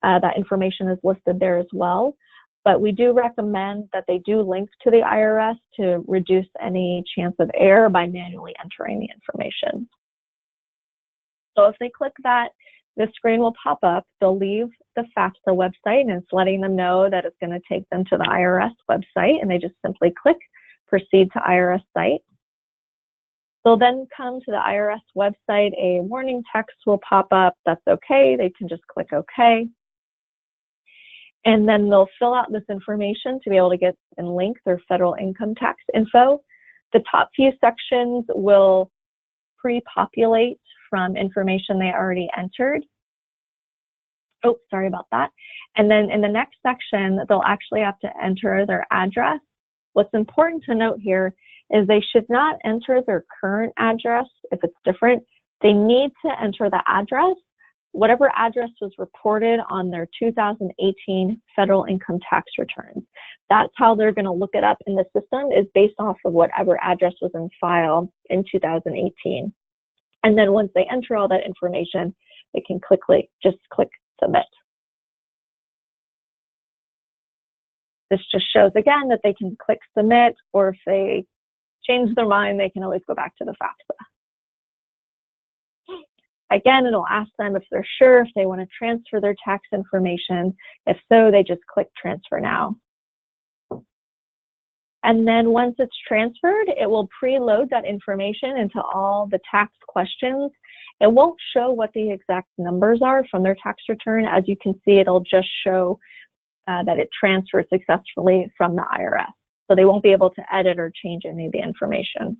that information is listed there as well. But we do recommend that they do link to the IRS to reduce any chance of error by manually entering the information. So if they click that, the screen will pop up. They'll leave the FAFSA website, and it's letting them know that it's going to take them to the IRS website, and they just simply click Proceed to IRS site. They'll then come to the IRS website, a warning text will pop up, that's okay, they can just click okay. And then they'll fill out this information to be able to get and link their federal income tax info. The top few sections will pre-populate from information they already entered. Oh, sorry about that. And then in the next section, they'll actually have to enter their address. What's important to note here is they should not enter their current address if it's different. They need to enter the address, whatever address was reported on their 2018 federal income tax returns. That's how they're going to look it up in the system, is based off of whatever address was in file in 2018. And then once they enter all that information, they can just click submit. This just shows again that they can click submit, or if they change their mind, they can always go back to the FAFSA. Again, it'll ask them if they're sure if they want to transfer their tax information. If so, they just click transfer now. And then once it's transferred, it will preload that information into all the tax questions. It won't show what the exact numbers are from their tax return. As you can see, it'll just show that it transferred successfully from the IRS. So they won't be able to edit or change any of the information.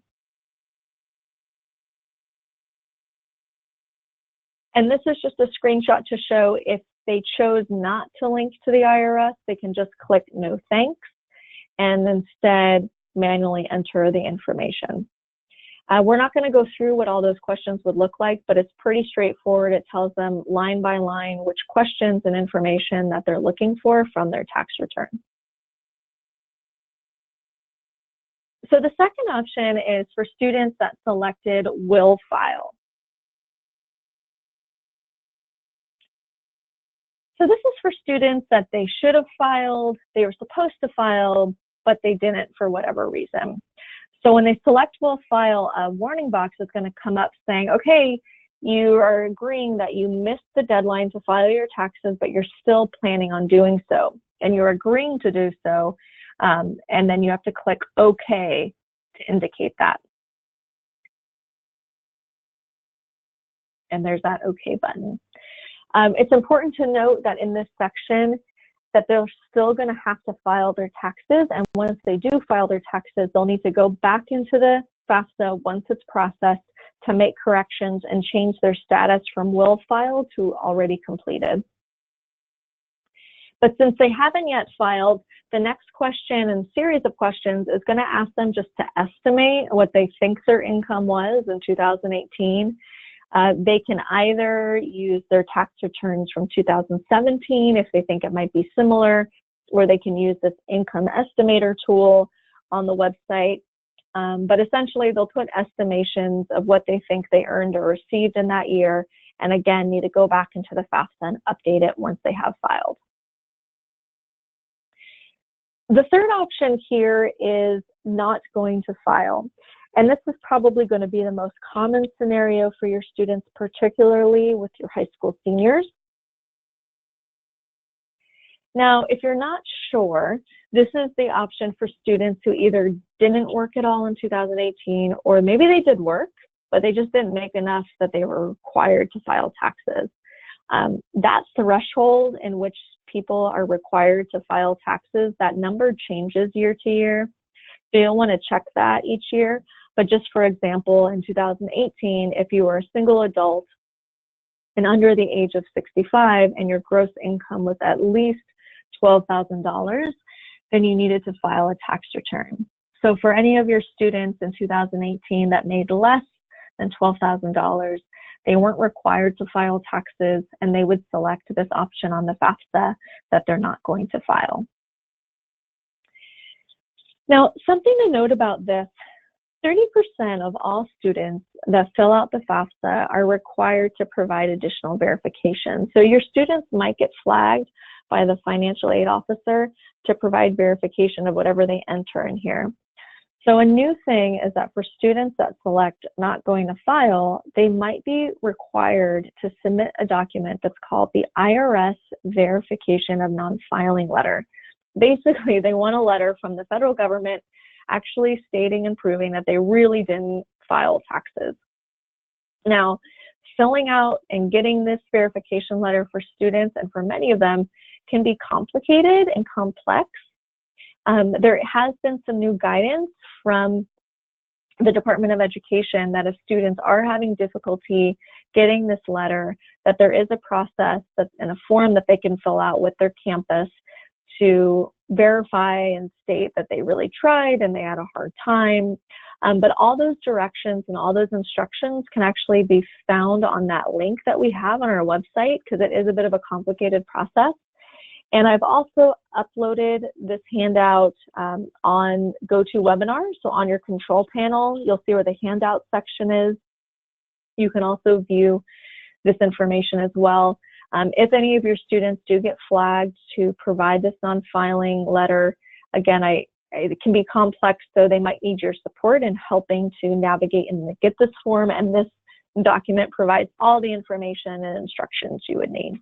And this is just a screenshot to show if they chose not to link to the IRS, they can just click no thanks and instead manually enter the information. We're not going to go through what all those questions would look like, but it's pretty straightforward. It tells them line by line which questions and information that they're looking for from their tax return. So the second option is for students that selected will file. So this is for students that they should have filed, they were supposed to file, but they didn't for whatever reason. So when they select will file, a warning box is going to come up saying, okay, you are agreeing that you missed the deadline to file your taxes, but you're still planning on doing so. And you're agreeing to do so, and then you have to click OK to indicate that. And there's that OK button. It's important to note that in this section that they're still going to have to file their taxes, and once they do file their taxes, they'll need to go back into the FAFSA once it's processed to make corrections and change their status from will filed to already completed. But since they haven't yet filed, the next question and series of questions is going to ask them just to estimate what they think their income was in 2018. They can either use their tax returns from 2017 if they think it might be similar, or they can use this income estimator tool on the website. But essentially, they'll put estimations of what they think they earned or received in that year, and again, need to go back into the FAFSA and update it once they have filed. The third option here is not going to file. And this is probably going to be the most common scenario for your students, particularly with your high school seniors. Now, if you're not sure, this is the option for students who either didn't work at all in 2018, or maybe they did work, but they just didn't make enough that they were required to file taxes. That threshold in which people are required to file taxes, that number changes year to year. So you'll want to check that each year. But just for example, in 2018, if you were a single adult and under the age of 65 and your gross income was at least $12,000, then you needed to file a tax return. So for any of your students in 2018 that made less than $12,000, they weren't required to file taxes, and they would select this option on the FAFSA that they're not going to file. Now, something to note about this, 30% of all students that fill out the FAFSA are required to provide additional verification. So your students might get flagged by the financial aid officer to provide verification of whatever they enter in here. So a new thing is that for students that select not going to file, they might be required to submit a document that's called the IRS Verification of Non-Filing Letter. Basically, they want a letter from the federal government actually stating and proving that they really didn't file taxes. Now, filling out and getting this verification letter for students, and for many of them, can be complicated and complex. There has been some new guidance from the Department of Education that if students are having difficulty getting this letter, that there is a process and a form that they can fill out with their campus to verify and state that they really tried and they had a hard time. But all those directions and all those instructions can actually be found on that link that we have on our website, because it is a bit of a complicated process. And I've also uploaded this handout on GoToWebinar. So on your control panel, you'll see where the handout section is. You can also view this information as well. If any of your students do get flagged to provide this non-filing letter, again, it can be complex, so they might need your support in helping to navigate and get this form. And this document provides all the information and instructions you would need.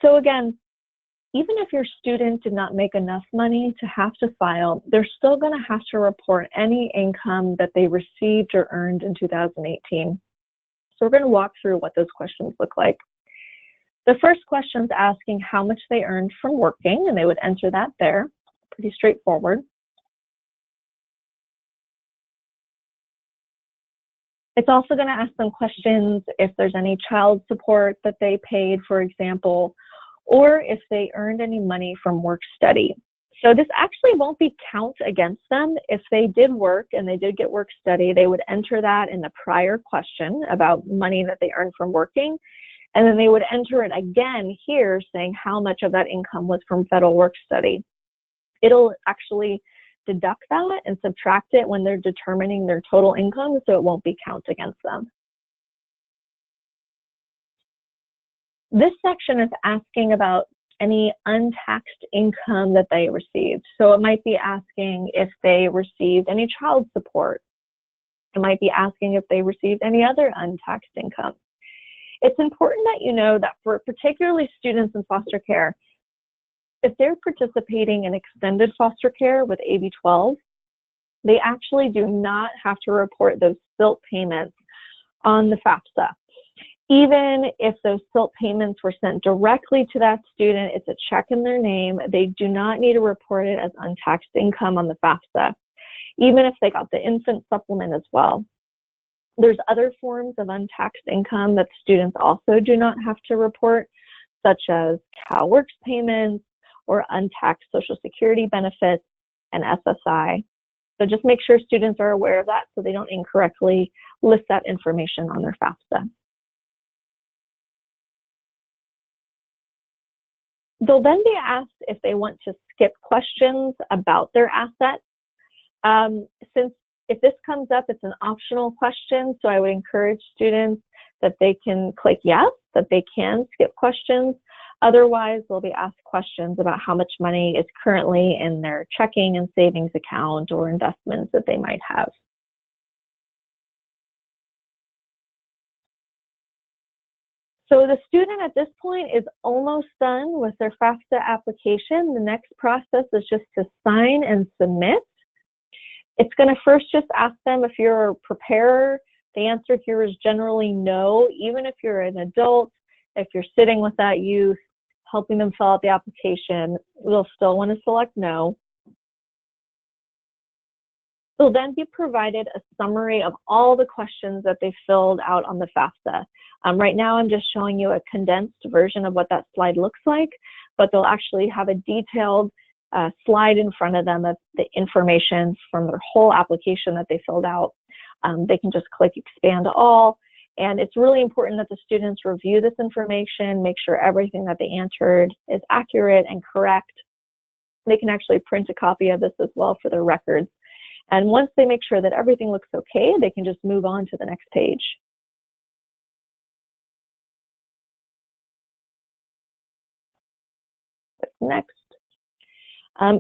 So again, even if your student did not make enough money to have to file, they're still going to have to report any income that they received or earned in 2018. So we're going to walk through what those questions look like. The first question is asking how much they earned from working, and they would enter that there. Pretty straightforward. It's also going to ask them questions if there's any child support that they paid, for example, or if they earned any money from work study. So this actually won't be count against them. If they did work and they did get work study, they would enter that in the prior question about money that they earned from working. And then they would enter it again here saying how much of that income was from federal work study. It'll actually deduct that and subtract it when they're determining their total income, so it won't be count against them. This section is asking about any untaxed income that they received. So it might be asking if they received any child support. It might be asking if they received any other untaxed income. It's important that you know that for particularly students in foster care, if they're participating in extended foster care with AB 12, they actually do not have to report those SILT payments on the FAFSA. Even if those SILT payments were sent directly to that student, it's a check in their name, they do not need to report it as untaxed income on the FAFSA, even if they got the infant supplement as well. There's other forms of untaxed income that students also do not have to report, such as CalWORKS payments or untaxed Social Security benefits and SSI. So just make sure students are aware of that so they don't incorrectly list that information on their FAFSA. They'll then be asked if they want to skip questions about their assets. Since if this comes up, it's an optional question, so I would encourage students that they can click yes, that they can skip questions. Otherwise, they'll be asked questions about how much money is currently in their checking and savings account or investments that they might have. So the student at this point is almost done with their FAFSA application. The next process is just to sign and submit. It's going to first just ask them if you're a preparer. The answer here is generally no. Even if you're an adult, if you're sitting with that youth, helping them fill out the application, we'll still want to select no. They'll then be provided a summary of all the questions that they filled out on the FAFSA. Right now, I'm just showing you a condensed version of what that slide looks like, but they'll actually have a detailed slide in front of them of the information from their whole application that they filled out. They can just click expand all, and it's really important that the students review this information, make sure everything that they answered is accurate and correct. They can actually print a copy of this as well for their records. And once they make sure that everything looks okay, they can just move on to the next page. Next.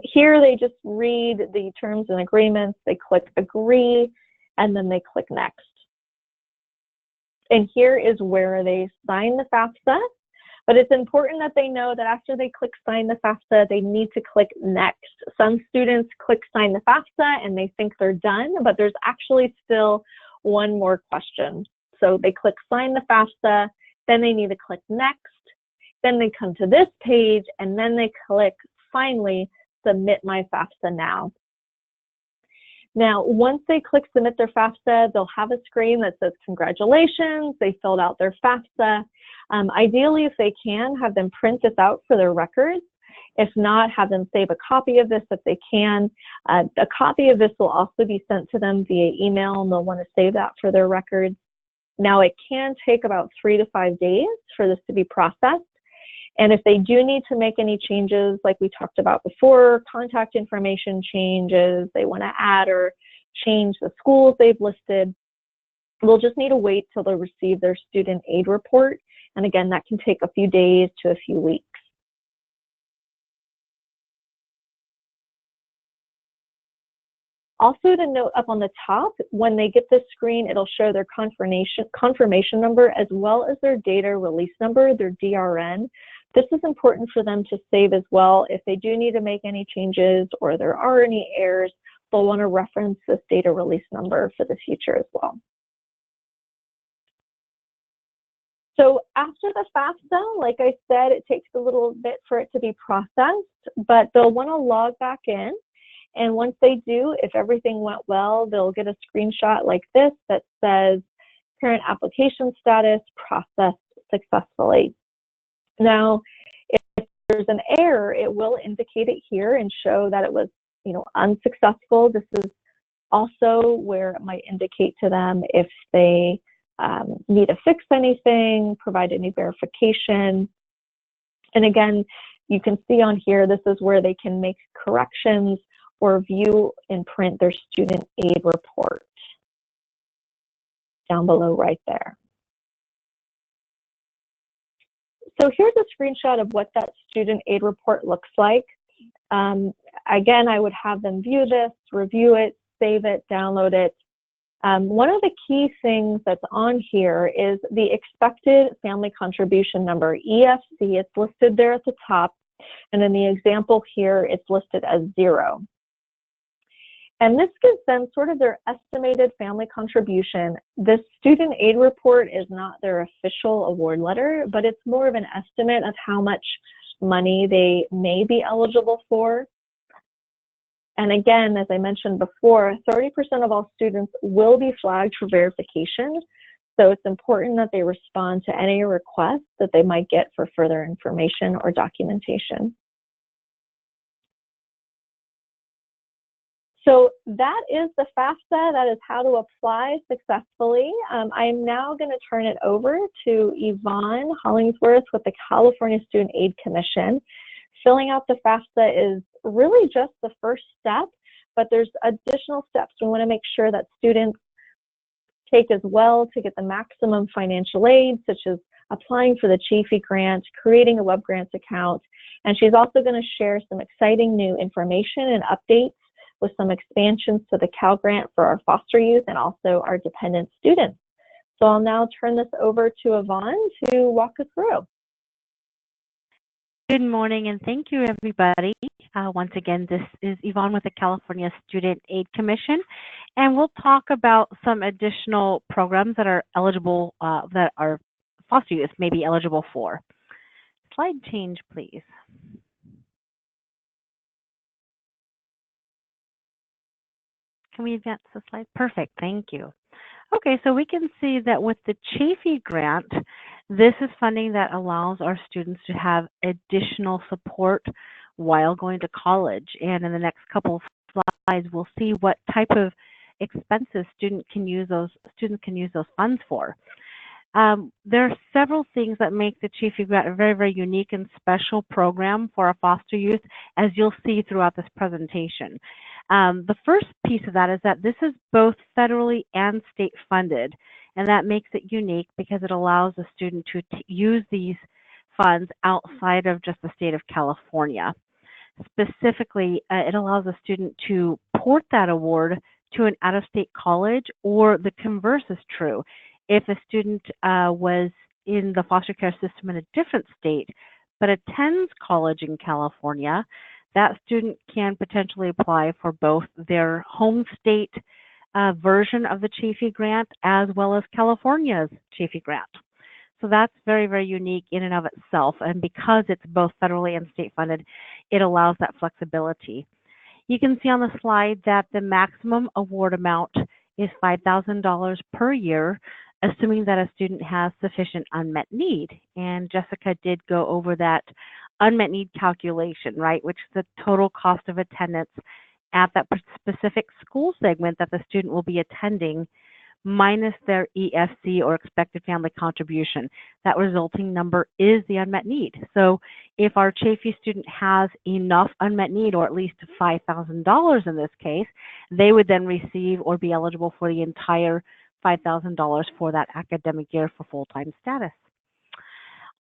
Here they just read the terms and agreements, they click agree, and then they click next. And here is where they sign the FAFSA But it's important that they know that after they click sign the FAFSA, they need to click next. Some students click sign the FAFSA and they think they're done, but there's actually still one more question. So they click sign the FAFSA, then they need to click next, then they come to this page, and then they click finally submit my FAFSA now. Now, once they click submit their FAFSA, they'll have a screen that says congratulations, they filled out their FAFSA. Ideally, if they can, have them print this out for their records. If not, have them save a copy of this if they can. A copy of this will also be sent to them via email, and they'll want to save that for their records. Now, it can take about 3 to 5 days for this to be processed. And if they do need to make any changes, like we talked about before, contact information changes, they want to add or change the schools they've listed, they'll just need to wait till they receive their student aid report. And again, that can take a few days to a few weeks. Also to note up on the top, when they get this screen, it'll show their confirmation number as well as their data release number, their DRN. This is important for them to save as well. If they do need to make any changes or there are any errors, they'll want to reference this data release number for the future as well. So after the FAFSA, like I said, it takes a little bit for it to be processed, but they'll want to log back in. And once they do, if everything went well, they'll get a screenshot like this that says current application status processed successfully. Now, if there's an error, it will indicate it here and show that it was, unsuccessful. This is also where it might indicate to them if they need to fix anything, provide any verification. And again, you can see on here, this is where they can make corrections or view and print their student aid report down below right there. So here's a screenshot of what that student aid report looks like. Again, I would have them view this, review it, save it, download it. One of the key things that's on here is the expected family contribution number, EFC. It's listed there at the top. And in the example here, it's listed as 0. And this gives them sort of their estimated family contribution. This student aid report is not their official award letter, but it's more of an estimate of how much money they may be eligible for. And again, as I mentioned before, 30% of all students will be flagged for verification. So it's important that they respond to any requests that they might get for further information or documentation. So that is the FAFSA. That is how to apply successfully. I am now going to turn it over to Yvonne Hollingsworth with the California Student Aid Commission. Filling out the FAFSA is really just the first step, but there's additional steps. We want to make sure that students take as well to get the maximum financial aid, such as applying for the Chafee Grant, creating a Webgrants account, and she's also going to share some exciting new information and updates with some expansions to the Cal Grant for our foster youth and also our dependent students. So I'll now turn this over to Yvonne to walk us through. Good morning and thank you everybody. Once again, this is Yvonne with the California Student Aid Commission, and we'll talk about some additional programs that are eligible, that our foster youth may be eligible for. Slide change, please. Can we advance the slide? Perfect, thank you. Okay, so we can see that with the Chafee Grant, this is funding that allows our students to have additional support while going to college. And in the next couple of slides, we'll see what type of expenses students can use those funds for. There are several things that make the Chafee Grant a very, very unique and special program for our foster youth, as you'll see throughout this presentation. The first piece of that is that this is both federally and state funded, and that makes it unique because it allows a student to use these funds outside of just the state of California. Specifically, it allows a student to port that award to an out-of-state college, or the converse is true. If a student was in the foster care system in a different state, but attends college in California, that student can potentially apply for both their home state version of the Chafee Grant as well as California's Chafee Grant. So that's very, very unique in and of itself. And because it's both federally and state funded, it allows that flexibility. You can see on the slide that the maximum award amount is $5,000 per year, assuming that a student has sufficient unmet need. And Jessica did go over that unmet need calculation, right, which is the total cost of attendance at that specific school segment that the student will be attending minus their EFC or expected family contribution. That resulting number is the unmet need. So if our Chafee student has enough unmet need, or at least $5,000 in this case, they would then receive or be eligible for the entire $5,000 for that academic year for full-time status.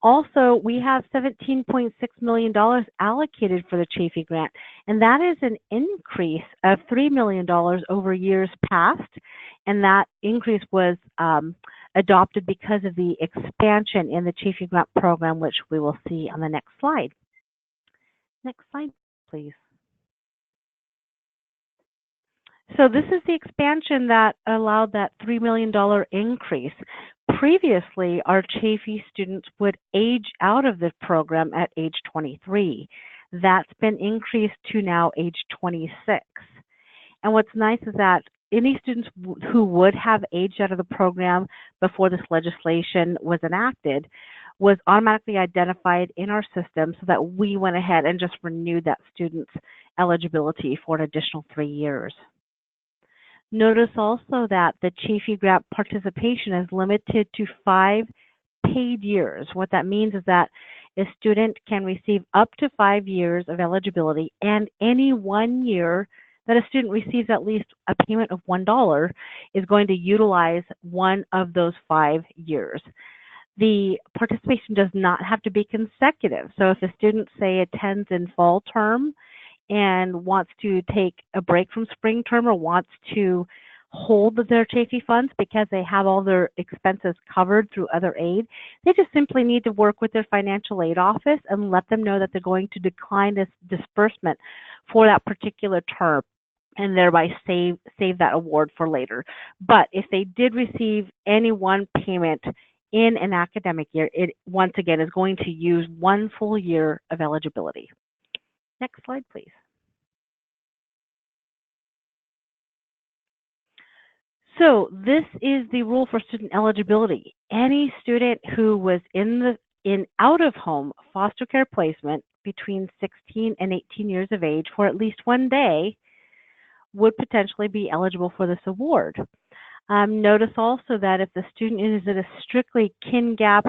Also, we have $17.6 million allocated for the Chafee Grant, and that is an increase of $3 million over years past, and that increase was adopted because of the expansion in the Chafee Grant program, which we will see on the next slide. Next slide, please. So this is the expansion that allowed that $3 million increase. Previously, our Chafee students would age out of the program at age 23. That's been increased to now age 26. And what's nice is that any students who would have aged out of the program before this legislation was enacted was automatically identified in our system so that we went ahead and just renewed that student's eligibility for an additional 3 years. Notice also that the Chafee Grant participation is limited to 5 paid years. What that means is that a student can receive up to 5 years of eligibility, and any 1 year that a student receives at least a payment of $1 is going to utilize one of those 5 years. The participation does not have to be consecutive. So if a student, say, attends in fall term and wants to take a break from spring term or wants to hold their Chafee funds because they have all their expenses covered through other aid, they just simply need to work with their financial aid office and let them know that they're going to decline this disbursement for that particular term and thereby save that award for later. But if they did receive any one payment in an academic year, it once again is going to use 1 full year of eligibility. Next slide, please. So this is the rule for student eligibility. Any student who was in out-of-home foster care placement between 16 and 18 years of age for at least 1 day would potentially be eligible for this award. Notice also that if the student is in a strictly kin gap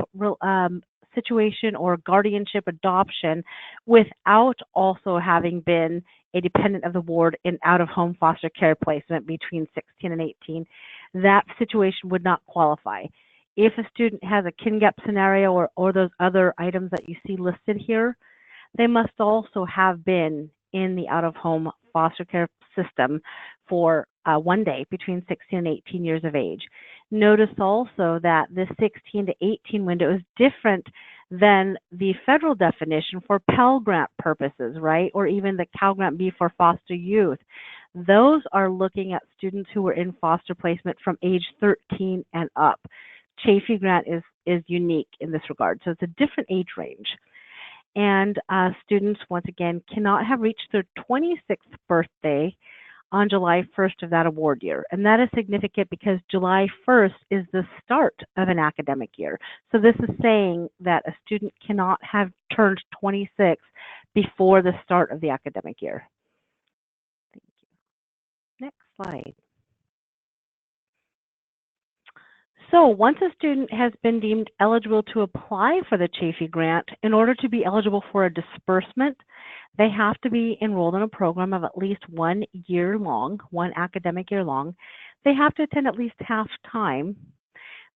situation or guardianship adoption without also having been a dependent of the ward in out-of-home foster care placement between 16 and 18, that situation would not qualify. If a student has a kin gap scenario or those other items that you see listed here, they must also have been in the out-of-home foster care system for 1 day between 16 and 18 years of age. Notice also that the 16 to 18 window is different than the federal definition for Pell Grant purposes, right? Or even the Cal Grant B for foster youth. Those are looking at students who were in foster placement from age 13 and up. Chafee Grant is unique in this regard, so it's a different age range. And students, once again, cannot have reached their 26th birthday on July 1st of that award year. And that is significant because July 1st is the start of an academic year. So this is saying that a student cannot have turned 26 before the start of the academic year. Thank you. Next slide. So once a student has been deemed eligible to apply for the Chafee Grant, in order to be eligible for a disbursement, they have to be enrolled in a program of at least 1 year long, 1 academic year long. They have to attend at least half time.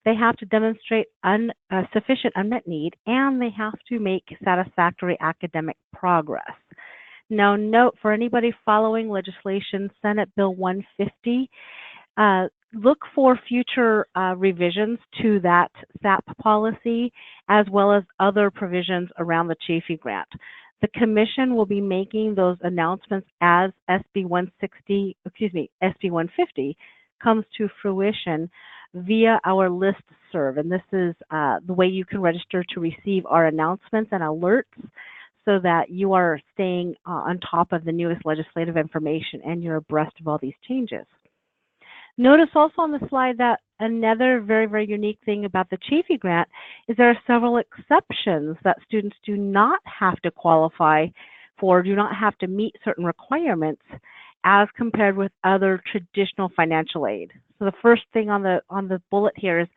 They have to demonstrate sufficient unmet need, and they have to make satisfactory academic progress. Now note, for anybody following legislation, Senate Bill 150, look for future revisions to that SAP policy, as well as other provisions around the Chafee Grant. The Commission will be making those announcements as SB 150 comes to fruition via our listserv. And this is the way you can register to receive our announcements and alerts so that you are staying on top of the newest legislative information and you're abreast of all these changes. Notice also on the slide that another very, very unique thing about the Chafee Grant is there are several exceptions that students do not have to qualify for, do not have to meet certain requirements as compared with other traditional financial aid. So the first thing on the bullet here is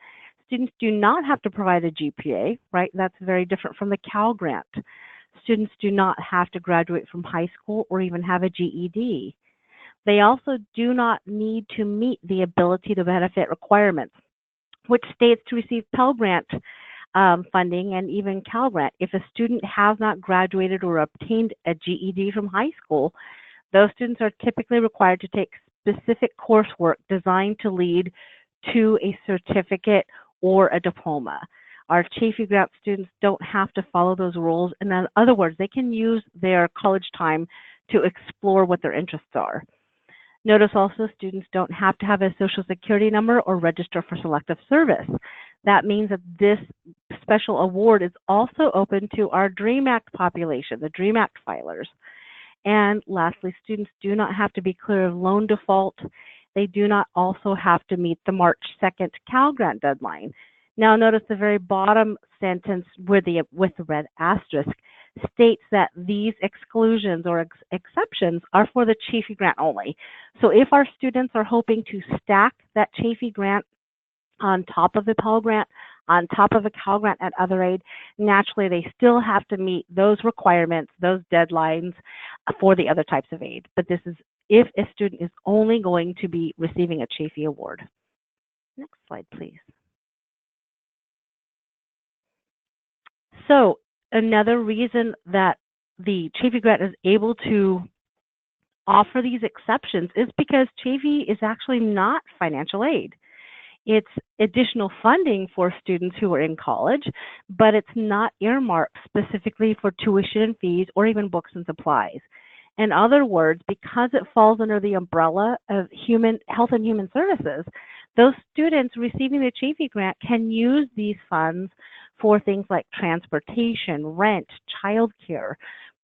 students do not have to provide a GPA, right? That's very different from the Cal Grant. Students do not have to graduate from high school or even have a GED. They also do not need to meet the ability to benefit requirements, which states to receive Pell Grant funding and even Cal Grant. If a student has not graduated or obtained a GED from high school, those students are typically required to take specific coursework designed to lead to a certificate or a diploma. Our Chafee Grant students don't have to follow those rules. And in other words, they can use their college time to explore what their interests are. Notice also students don't have to have a Social Security number or register for selective service. That means that this special award is also open to our DREAM Act population, the DREAM Act filers. And lastly, students do not have to be clear of loan default. They do not also have to meet the March 2nd Cal Grant deadline. Now notice the very bottom sentence with the red asterisk states that these exclusions or exceptions are for the Chafee Grant only. So if our students are hoping to stack that Chafee Grant on top of the Pell Grant, on top of a Cal Grant and other aid, naturally they still have to meet those requirements, those deadlines for the other types of aid. But this is if a student is only going to be receiving a Chafee award. Next slide, please. So another reason that the Chafee Grant is able to offer these exceptions is because Chafee is actually not financial aid. It's additional funding for students who are in college, but it's not earmarked specifically for tuition and fees or even books and supplies. In other words, because it falls under the umbrella of Health and Human Services, those students receiving the Chafee Grant can use these funds for things like transportation, rent, childcare,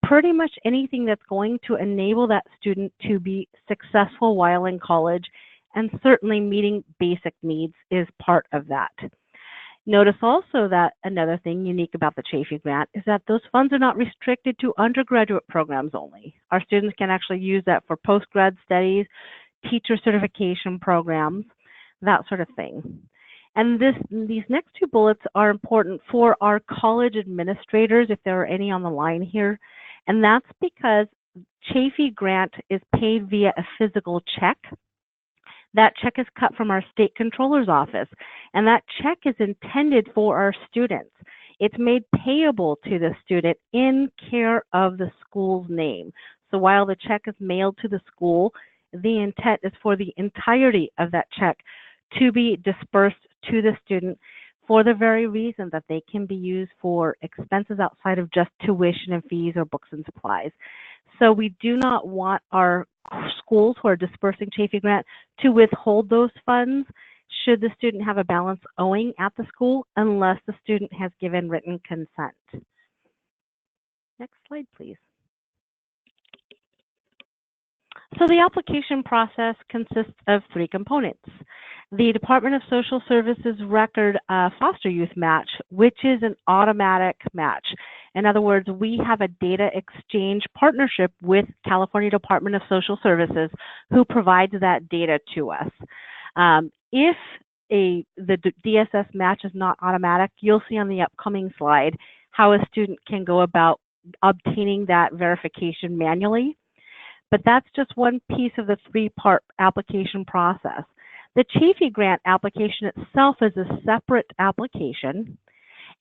pretty much anything that's going to enable that student to be successful while in college, and certainly meeting basic needs is part of that. Notice also that another thing unique about the Chafee Grant is that those funds are not restricted to undergraduate programs only. Our students can actually use that for postgrad studies, teacher certification programs, that sort of thing. And these next two bullets are important for our college administrators, if there are any on the line here. And that's because Chafee Grant is paid via a physical check. That check is cut from our state controller's office, and that check is intended for our students. It's made payable to the student in care of the school's name. So while the check is mailed to the school, the intent is for the entirety of that check to be dispersed to the student for the very reason that they can be used for expenses outside of just tuition and fees or books and supplies. So we do not want our schools who are dispersing Chafee Grant to withhold those funds should the student have a balance owing at the school unless the student has given written consent. Next slide, please. So the application process consists of three components. The Department of Social Services record foster youth match, which is an automatic match. In other words, we have a data exchange partnership with California Department of Social Services who provides that data to us. If the DSS match is not automatic, you'll see on the upcoming slide how a student can go about obtaining that verification manually. But that's just one piece of the three-part application process. The Chafee Grant application itself is a separate application,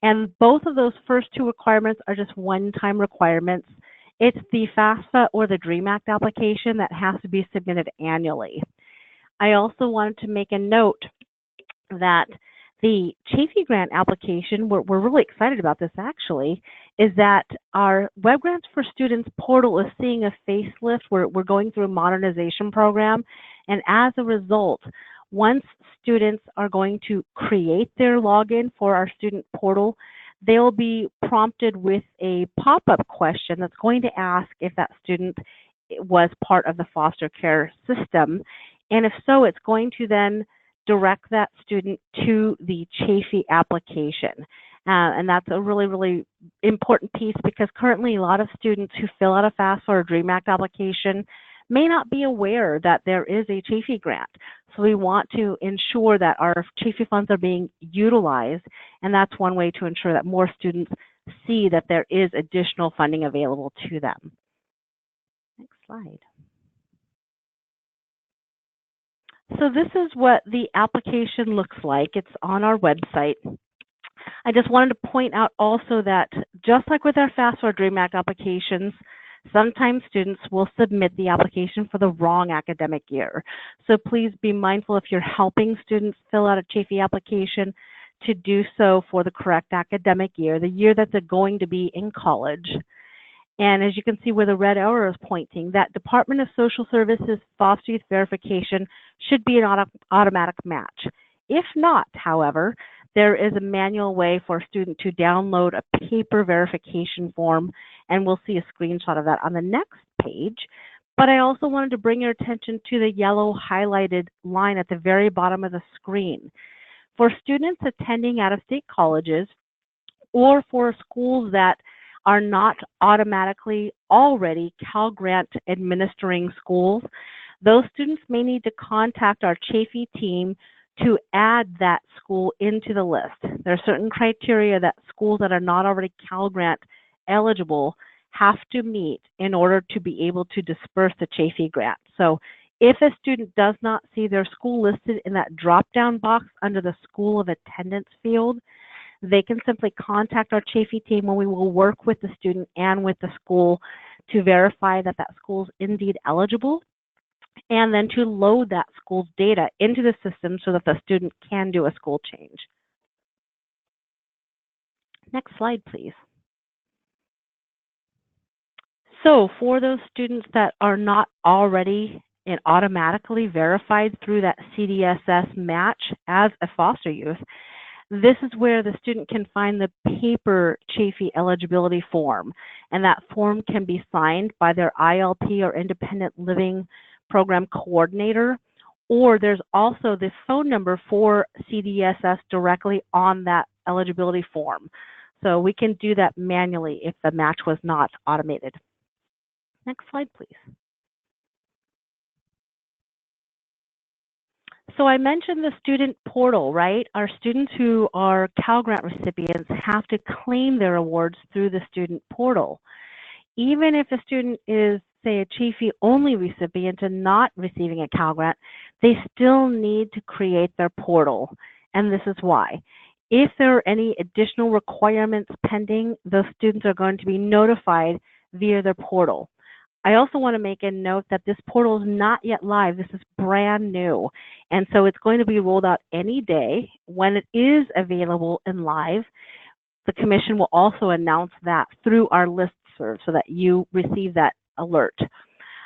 and both of those first two requirements are just one-time requirements. It's the FAFSA or the DREAM Act application that has to be submitted annually. I also wanted to make a note that the Chafee Grant application, we're really excited about this actually, is that our Webgrants for Students portal is seeing a facelift. We're going through a modernization program, and as a result, once students are going to create their login for our student portal, they'll be prompted with a pop-up question that's going to ask if that student was part of the foster care system. And if so, it's going to then direct that student to the Chafee application. And that's a really, really important piece, because currently a lot of students who fill out a FAFSA or a DREAM Act application may not be aware that there is a Chafee grant. So we want to ensure that our Chafee funds are being utilized, and that's one way to ensure that more students see that there is additional funding available to them. Next slide. So this is what the application looks like. It's on our website. I just wanted to point out also that just like with our FAFSA or DREAM Act applications, sometimes students will submit the application for the wrong academic year. So please be mindful, if you're helping students fill out a Chafee application, to do so for the correct academic year, the year that they're going to be in college. And as you can see where the red arrow is pointing, that Department of Social Services foster youth verification should be an automatic match. If not, however, there is a manual way for a student to download a paper verification form, and we'll see a screenshot of that on the next page. But I also wanted to bring your attention to the yellow highlighted line at the very bottom of the screen. For students attending out-of-state colleges, or for schools that are not automatically already Cal Grant administering schools, those students may need to contact our Chafee team to add that school into the list. There are certain criteria that schools that are not already Cal Grant eligible have to meet in order to be able to disperse the Chafee grant. So if a student does not see their school listed in that drop-down box under the School of Attendance field, they can simply contact our Chafee team, when we will work with the student and with the school to verify that that school is indeed eligible, and then to load that school's data into the system so that the student can do a school change. Next slide, please. So for those students that are not already and automatically verified through that CDSS match as a foster youth, this is where the student can find the paper Chafee eligibility form, and that form can be signed by their ILP or independent living program coordinator, or there's also the phone number for CDSS directly on that eligibility form. So we can do that manually if the match was not automated. Next slide, please. So I mentioned the student portal, right? Our students who are Cal Grant recipients have to claim their awards through the student portal. Even if a student is, say, a Chafee only recipient and not receiving a Cal Grant, they still need to create their portal. And this is why. If there are any additional requirements pending, those students are going to be notified via their portal. I also want to make a note that this portal is not yet live. This is brand new. And so it's going to be rolled out any day. When it is available and live, the Commission will also announce that through our listserv so that you receive that alert.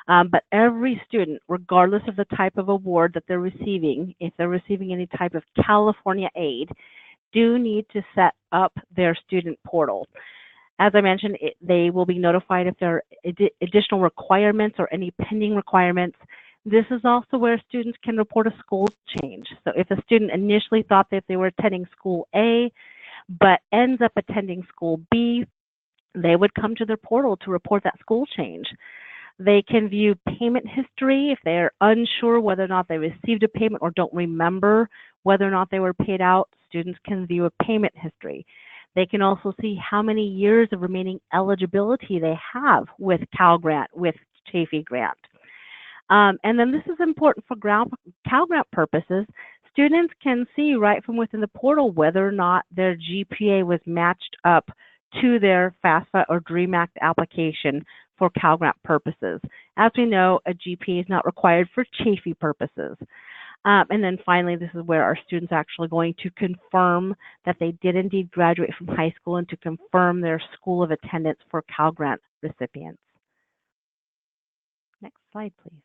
But every student, regardless of the type of award that they're receiving, if they're receiving any type of California aid, do need to set up their student portal. As I mentioned, they will be notified if there are additional requirements or any pending requirements. This is also where students can report a school change. So if a student initially thought that they were attending school A, but ends up attending school B, they would come to their portal to report that school change. They can view payment history if they're unsure whether or not they received a payment or don't remember whether or not they were paid out. Students can view a payment history. They can also see how many years of remaining eligibility they have with Cal Grant, with Chafee Grant. And then this is important for Cal Grant purposes. Students can see right from within the portal whether or not their GPA was matched up to their FAFSA or DREAM Act application for Cal Grant purposes. As we know, a GPA is not required for Chafee purposes. And then finally, this is where our students are actually going to confirm that they did indeed graduate from high school and to confirm their school of attendance for Cal Grant recipients. Next slide, please.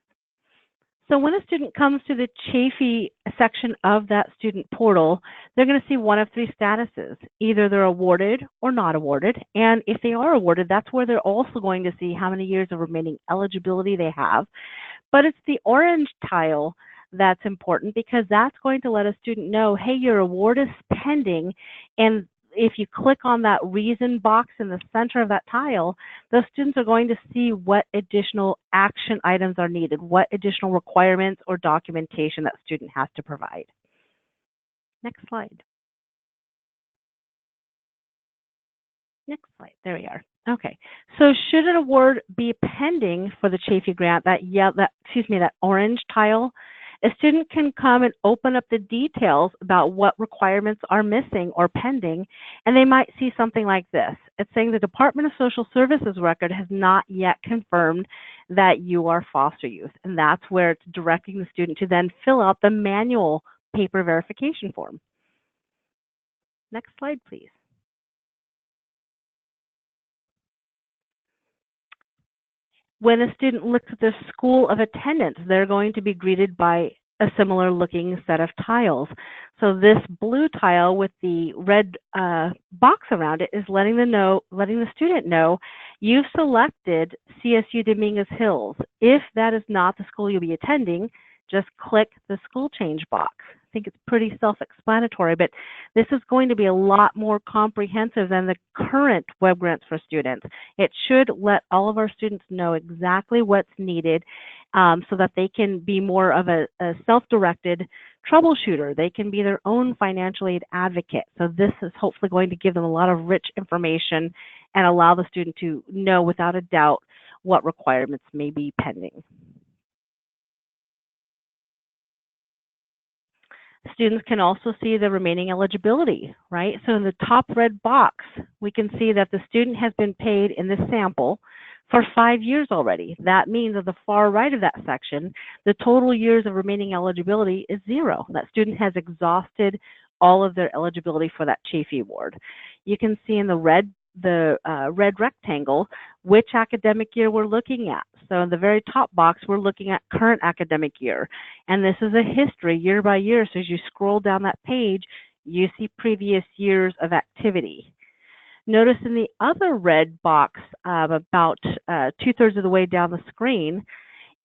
So when a student comes to the Chafee section of that student portal, they're going to see one of three statuses. Either they're awarded or not awarded. And if they are awarded, that's where they're also going to see how many years of remaining eligibility they have. But it's the orange tile that's important because that's going to let a student know, hey, your award is pending. And if you click on that reason box in the center of that tile, those students are going to see what additional action items are needed, what additional requirements or documentation that student has to provide. Next slide. Next slide, there we are. Okay, so should an award be pending for the Chafee Grant, that orange tile, a student can come and open up the details about what requirements are missing or pending, and they might see something like this. It's saying the Department of Social Services record has not yet confirmed that you are foster youth, and that's where it's directing the student to then fill out the manual paper verification form. Next slide, please. When a student looks at the school of attendance, they're going to be greeted by a similar looking set of tiles. So this blue tile with the red box around it is letting the student know you've selected CSU Dominguez Hills. If that is not the school you'll be attending, just click the school change box. I think it's pretty self-explanatory, but this is going to be a lot more comprehensive than the current Webgrants for students. It should let all of our students know exactly what's needed so that they can be more of a self-directed troubleshooter. They can be their own financial aid advocate. So this is hopefully going to give them a lot of rich information and allow the student to know without a doubt what requirements may be pending. Students can also see the remaining eligibility, right? So in the top red box, we can see that the student has been paid in this sample for 5 years already. That means at the far right of that section, the total years of remaining eligibility is 0. That student has exhausted all of their eligibility for that Chafee award. You can see in the red rectangle which academic year we're looking at. So in the very top box, we're looking at current academic year. And this is a history year by year. So as you scroll down that page, you see previous years of activity. Notice in the other red box, about 2/3 of the way down the screen,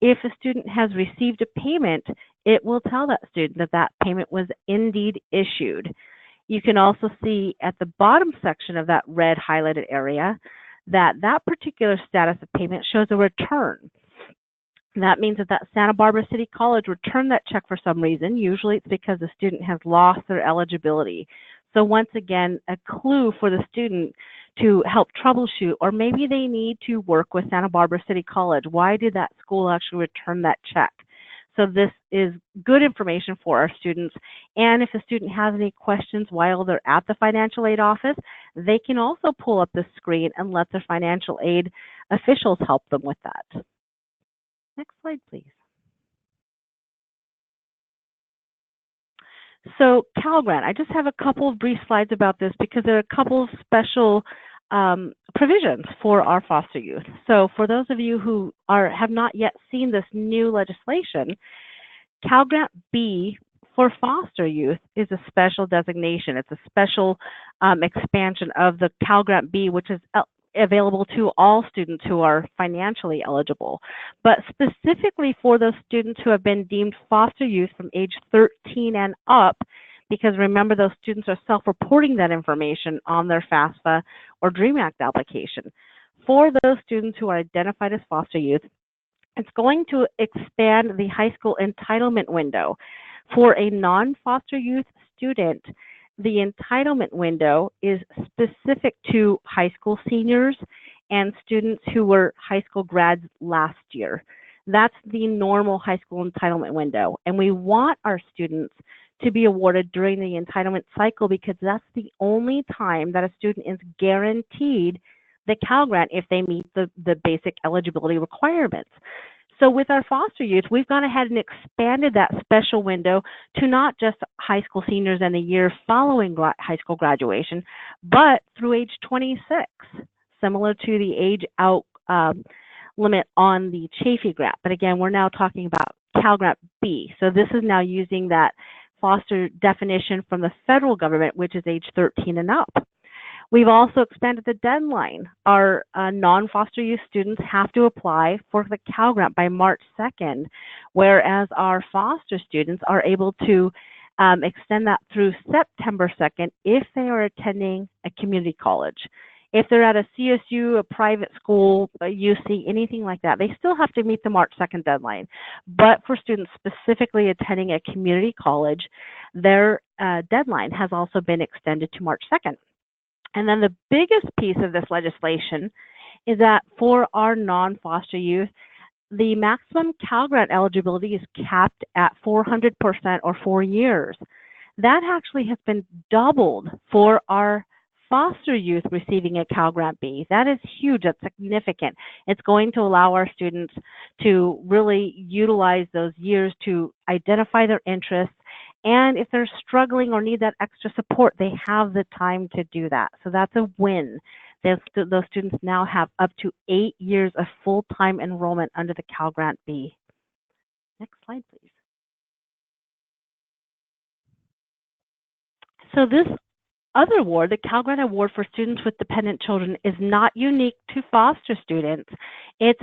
if a student has received a payment, it will tell that student that that payment was indeed issued. You can also see at the bottom section of that red highlighted area that that particular status of payment shows a return. That means that Santa Barbara City College returned that check for some reason. Usually it's because the student has lost their eligibility. So once again, a clue for the student to help troubleshoot, or maybe they need to work with Santa Barbara City College. Why did that school actually return that check? So this is good information for our students. And if a student has any questions while they're at the financial aid office, they can also pull up the screen and let their financial aid officials help them with that. Next slide, please. So Cal Grant, I just have a couple of brief slides about this because there are a couple of special provisions for our foster youth. So for those of you who have not yet seen this new legislation, Cal Grant B for foster youth is a special designation. It's a special expansion of the Cal Grant B, which is available to all students who are financially eligible, but specifically for those students who have been deemed foster youth from age 13 and up, because remember, those students are self-reporting that information on their FAFSA or DREAM Act application. For those students who are identified as foster youth, it's going to expand the high school entitlement window. For a non-foster youth student, the entitlement window is specific to high school seniors and students who were high school grads last year. That's the normal high school entitlement window. And we want our students to be awarded during the entitlement cycle because that's the only time that a student is guaranteed the Cal Grant if they meet the basic eligibility requirements. So with our foster youth, we've gone ahead and expanded that special window to not just high school seniors and the year following high school graduation, but through age 26, similar to the age out limit on the Chafee Grant. But again, we're now talking about Cal Grant B. So this is now using that foster definition from the federal government, which is age 13 and up. We've also expanded the deadline. Our non-foster youth students have to apply for the Cal Grant by March 2nd, whereas our foster students are able to extend that through September 2nd if they are attending a community college. If they're at a CSU, a private school, a UC, anything like that, they still have to meet the March 2nd deadline. But for students specifically attending a community college, their deadline has also been extended to March 2nd. And then the biggest piece of this legislation is that for our non-foster youth, the maximum Cal Grant eligibility is capped at 400% or 4 years. That actually has been doubled for our foster youth receiving a Cal Grant B. That is huge. That's significant. It's going to allow our students to really utilize those years to identify their interests, and if they're struggling or need that extra support, they have the time to do that. So that's a win. Those students now have up to 8 years of full-time enrollment under the Cal Grant B. Next slide, please. So this other award, the Cal Grant Award for Students with Dependent Children, is not unique to foster students. It's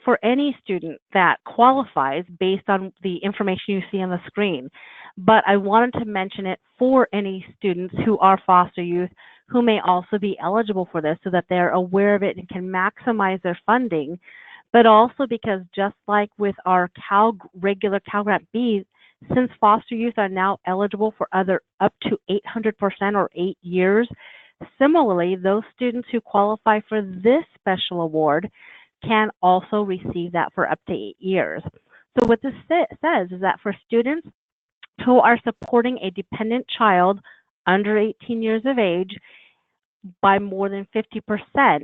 for any student that qualifies based on the information you see on the screen. But I wanted to mention it for any students who are foster youth who may also be eligible for this so that they're aware of it and can maximize their funding. But also because just like with our regular Cal Grant B, since foster youth are now eligible for up to 800% or 8 years, similarly, those students who qualify for this special award can also receive that for up to 8 years. So what this says is that for students who are supporting a dependent child under 18 years of age by more than 50%,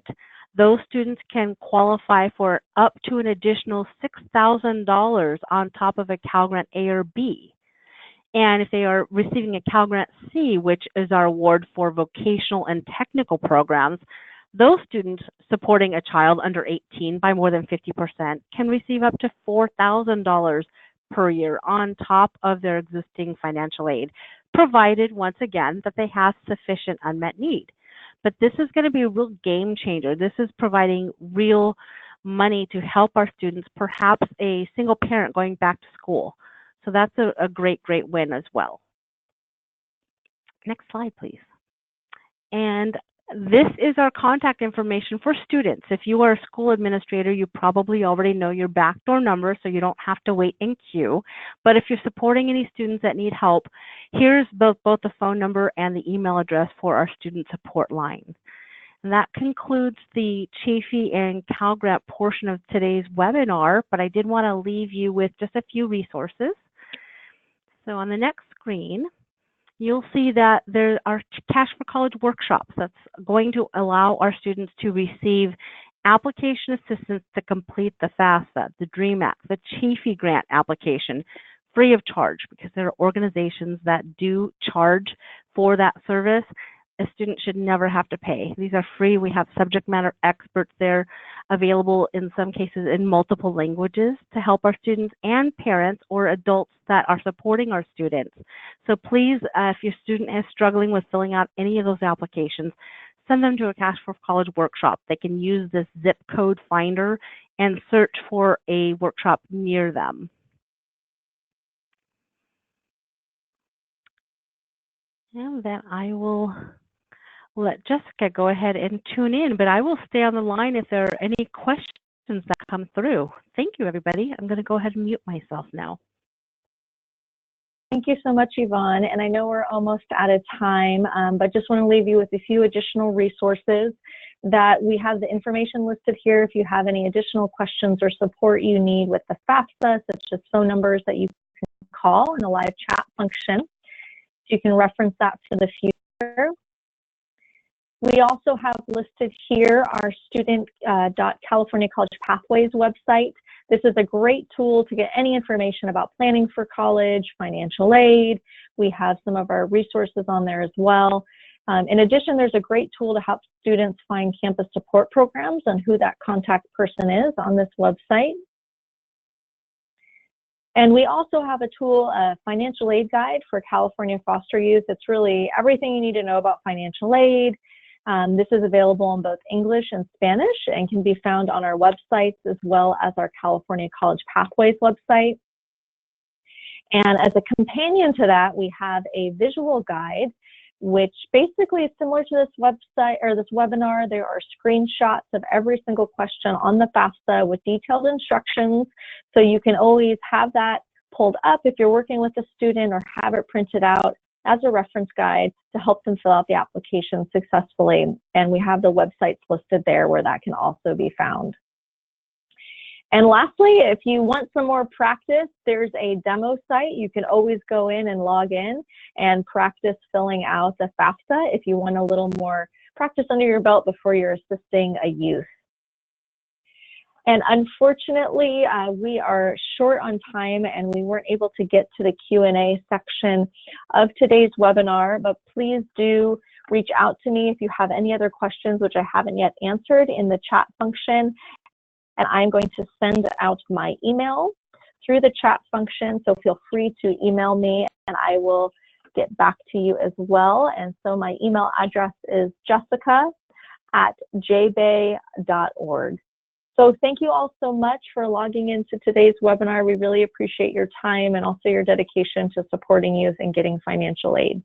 those students can qualify for up to an additional $6,000 on top of a Cal Grant A or B. And if they are receiving a Cal Grant C, which is our award for vocational and technical programs, those students supporting a child under 18 by more than 50% can receive up to $4,000 per year on top of their existing financial aid, provided, once again, that they have sufficient unmet need. But this is going to be a real game changer. This is providing real money to help our students, perhaps a single parent going back to school. So that's a great, great win as well. Next slide, please. And this is our contact information for students. If you are a school administrator, you probably already know your backdoor number, so you don't have to wait in queue. But if you're supporting any students that need help, here's both the phone number and the email address for our student support line. And that concludes the Chafee and Cal Grant portion of today's webinar, but I did want to leave you with just a few resources. So on the next screen, you'll see that there are Cash for College workshops that's going to allow our students to receive application assistance to complete the FAFSA, the DREAM Act, the Chafee Grant application, free of charge, because there are organizations that do charge for that service. A student should never have to pay. These are free. We have subject matter experts there available in some cases in multiple languages to help our students and parents or adults that are supporting our students. So please, if your student is struggling with filling out any of those applications, send them to a Cash for College workshop. They can use this zip code finder and search for a workshop near them. And then I will let Jessica go ahead and tune in, but I will stay on the line if there are any questions that come through. Thank you, everybody. I'm going to go ahead and mute myself now. Thank you so much, Yvonne. And I know we're almost out of time, but just want to leave you with a few additional resources that we have the information listed here. If you have any additional questions or support you need with the FAFSA, such as phone numbers that you can call in a live chat function, you can reference that for the future. We also have listed here our student.california College Pathways website. This is a great tool to get any information about planning for college, financial aid. We have some of our resources on there as well. In addition, there's a great tool to help students find campus support programs and who that contact person is on this website. And we also have a tool, a financial aid guide for California foster youth. It's really everything you need to know about financial aid. This is available in both English and Spanish and can be found on our websites as well as our California College Pathways website. And as a companion to that, we have a visual guide, which basically is similar to this website or this webinar. There are screenshots of every single question on the FAFSA with detailed instructions. So you can always have that pulled up if you're working with a student, or have it printed out as a reference guide to help them fill out the application successfully. And we have the websites listed there where that can also be found. And lastly, if you want some more practice, there's a demo site. You can always go in and log in and practice filling out the FAFSA if you want a little more practice under your belt before you're assisting a youth. And unfortunately, we are short on time and we weren't able to get to the Q&A section of today's webinar, but please do reach out to me if you have any other questions which I haven't yet answered in the chat function. And I'm going to send out my email through the chat function, so feel free to email me and I will get back to you as well. And so my email address is jessica@jbay.org. So thank you all so much for logging into today's webinar. We really appreciate your time and also your dedication to supporting youth and getting financial aid.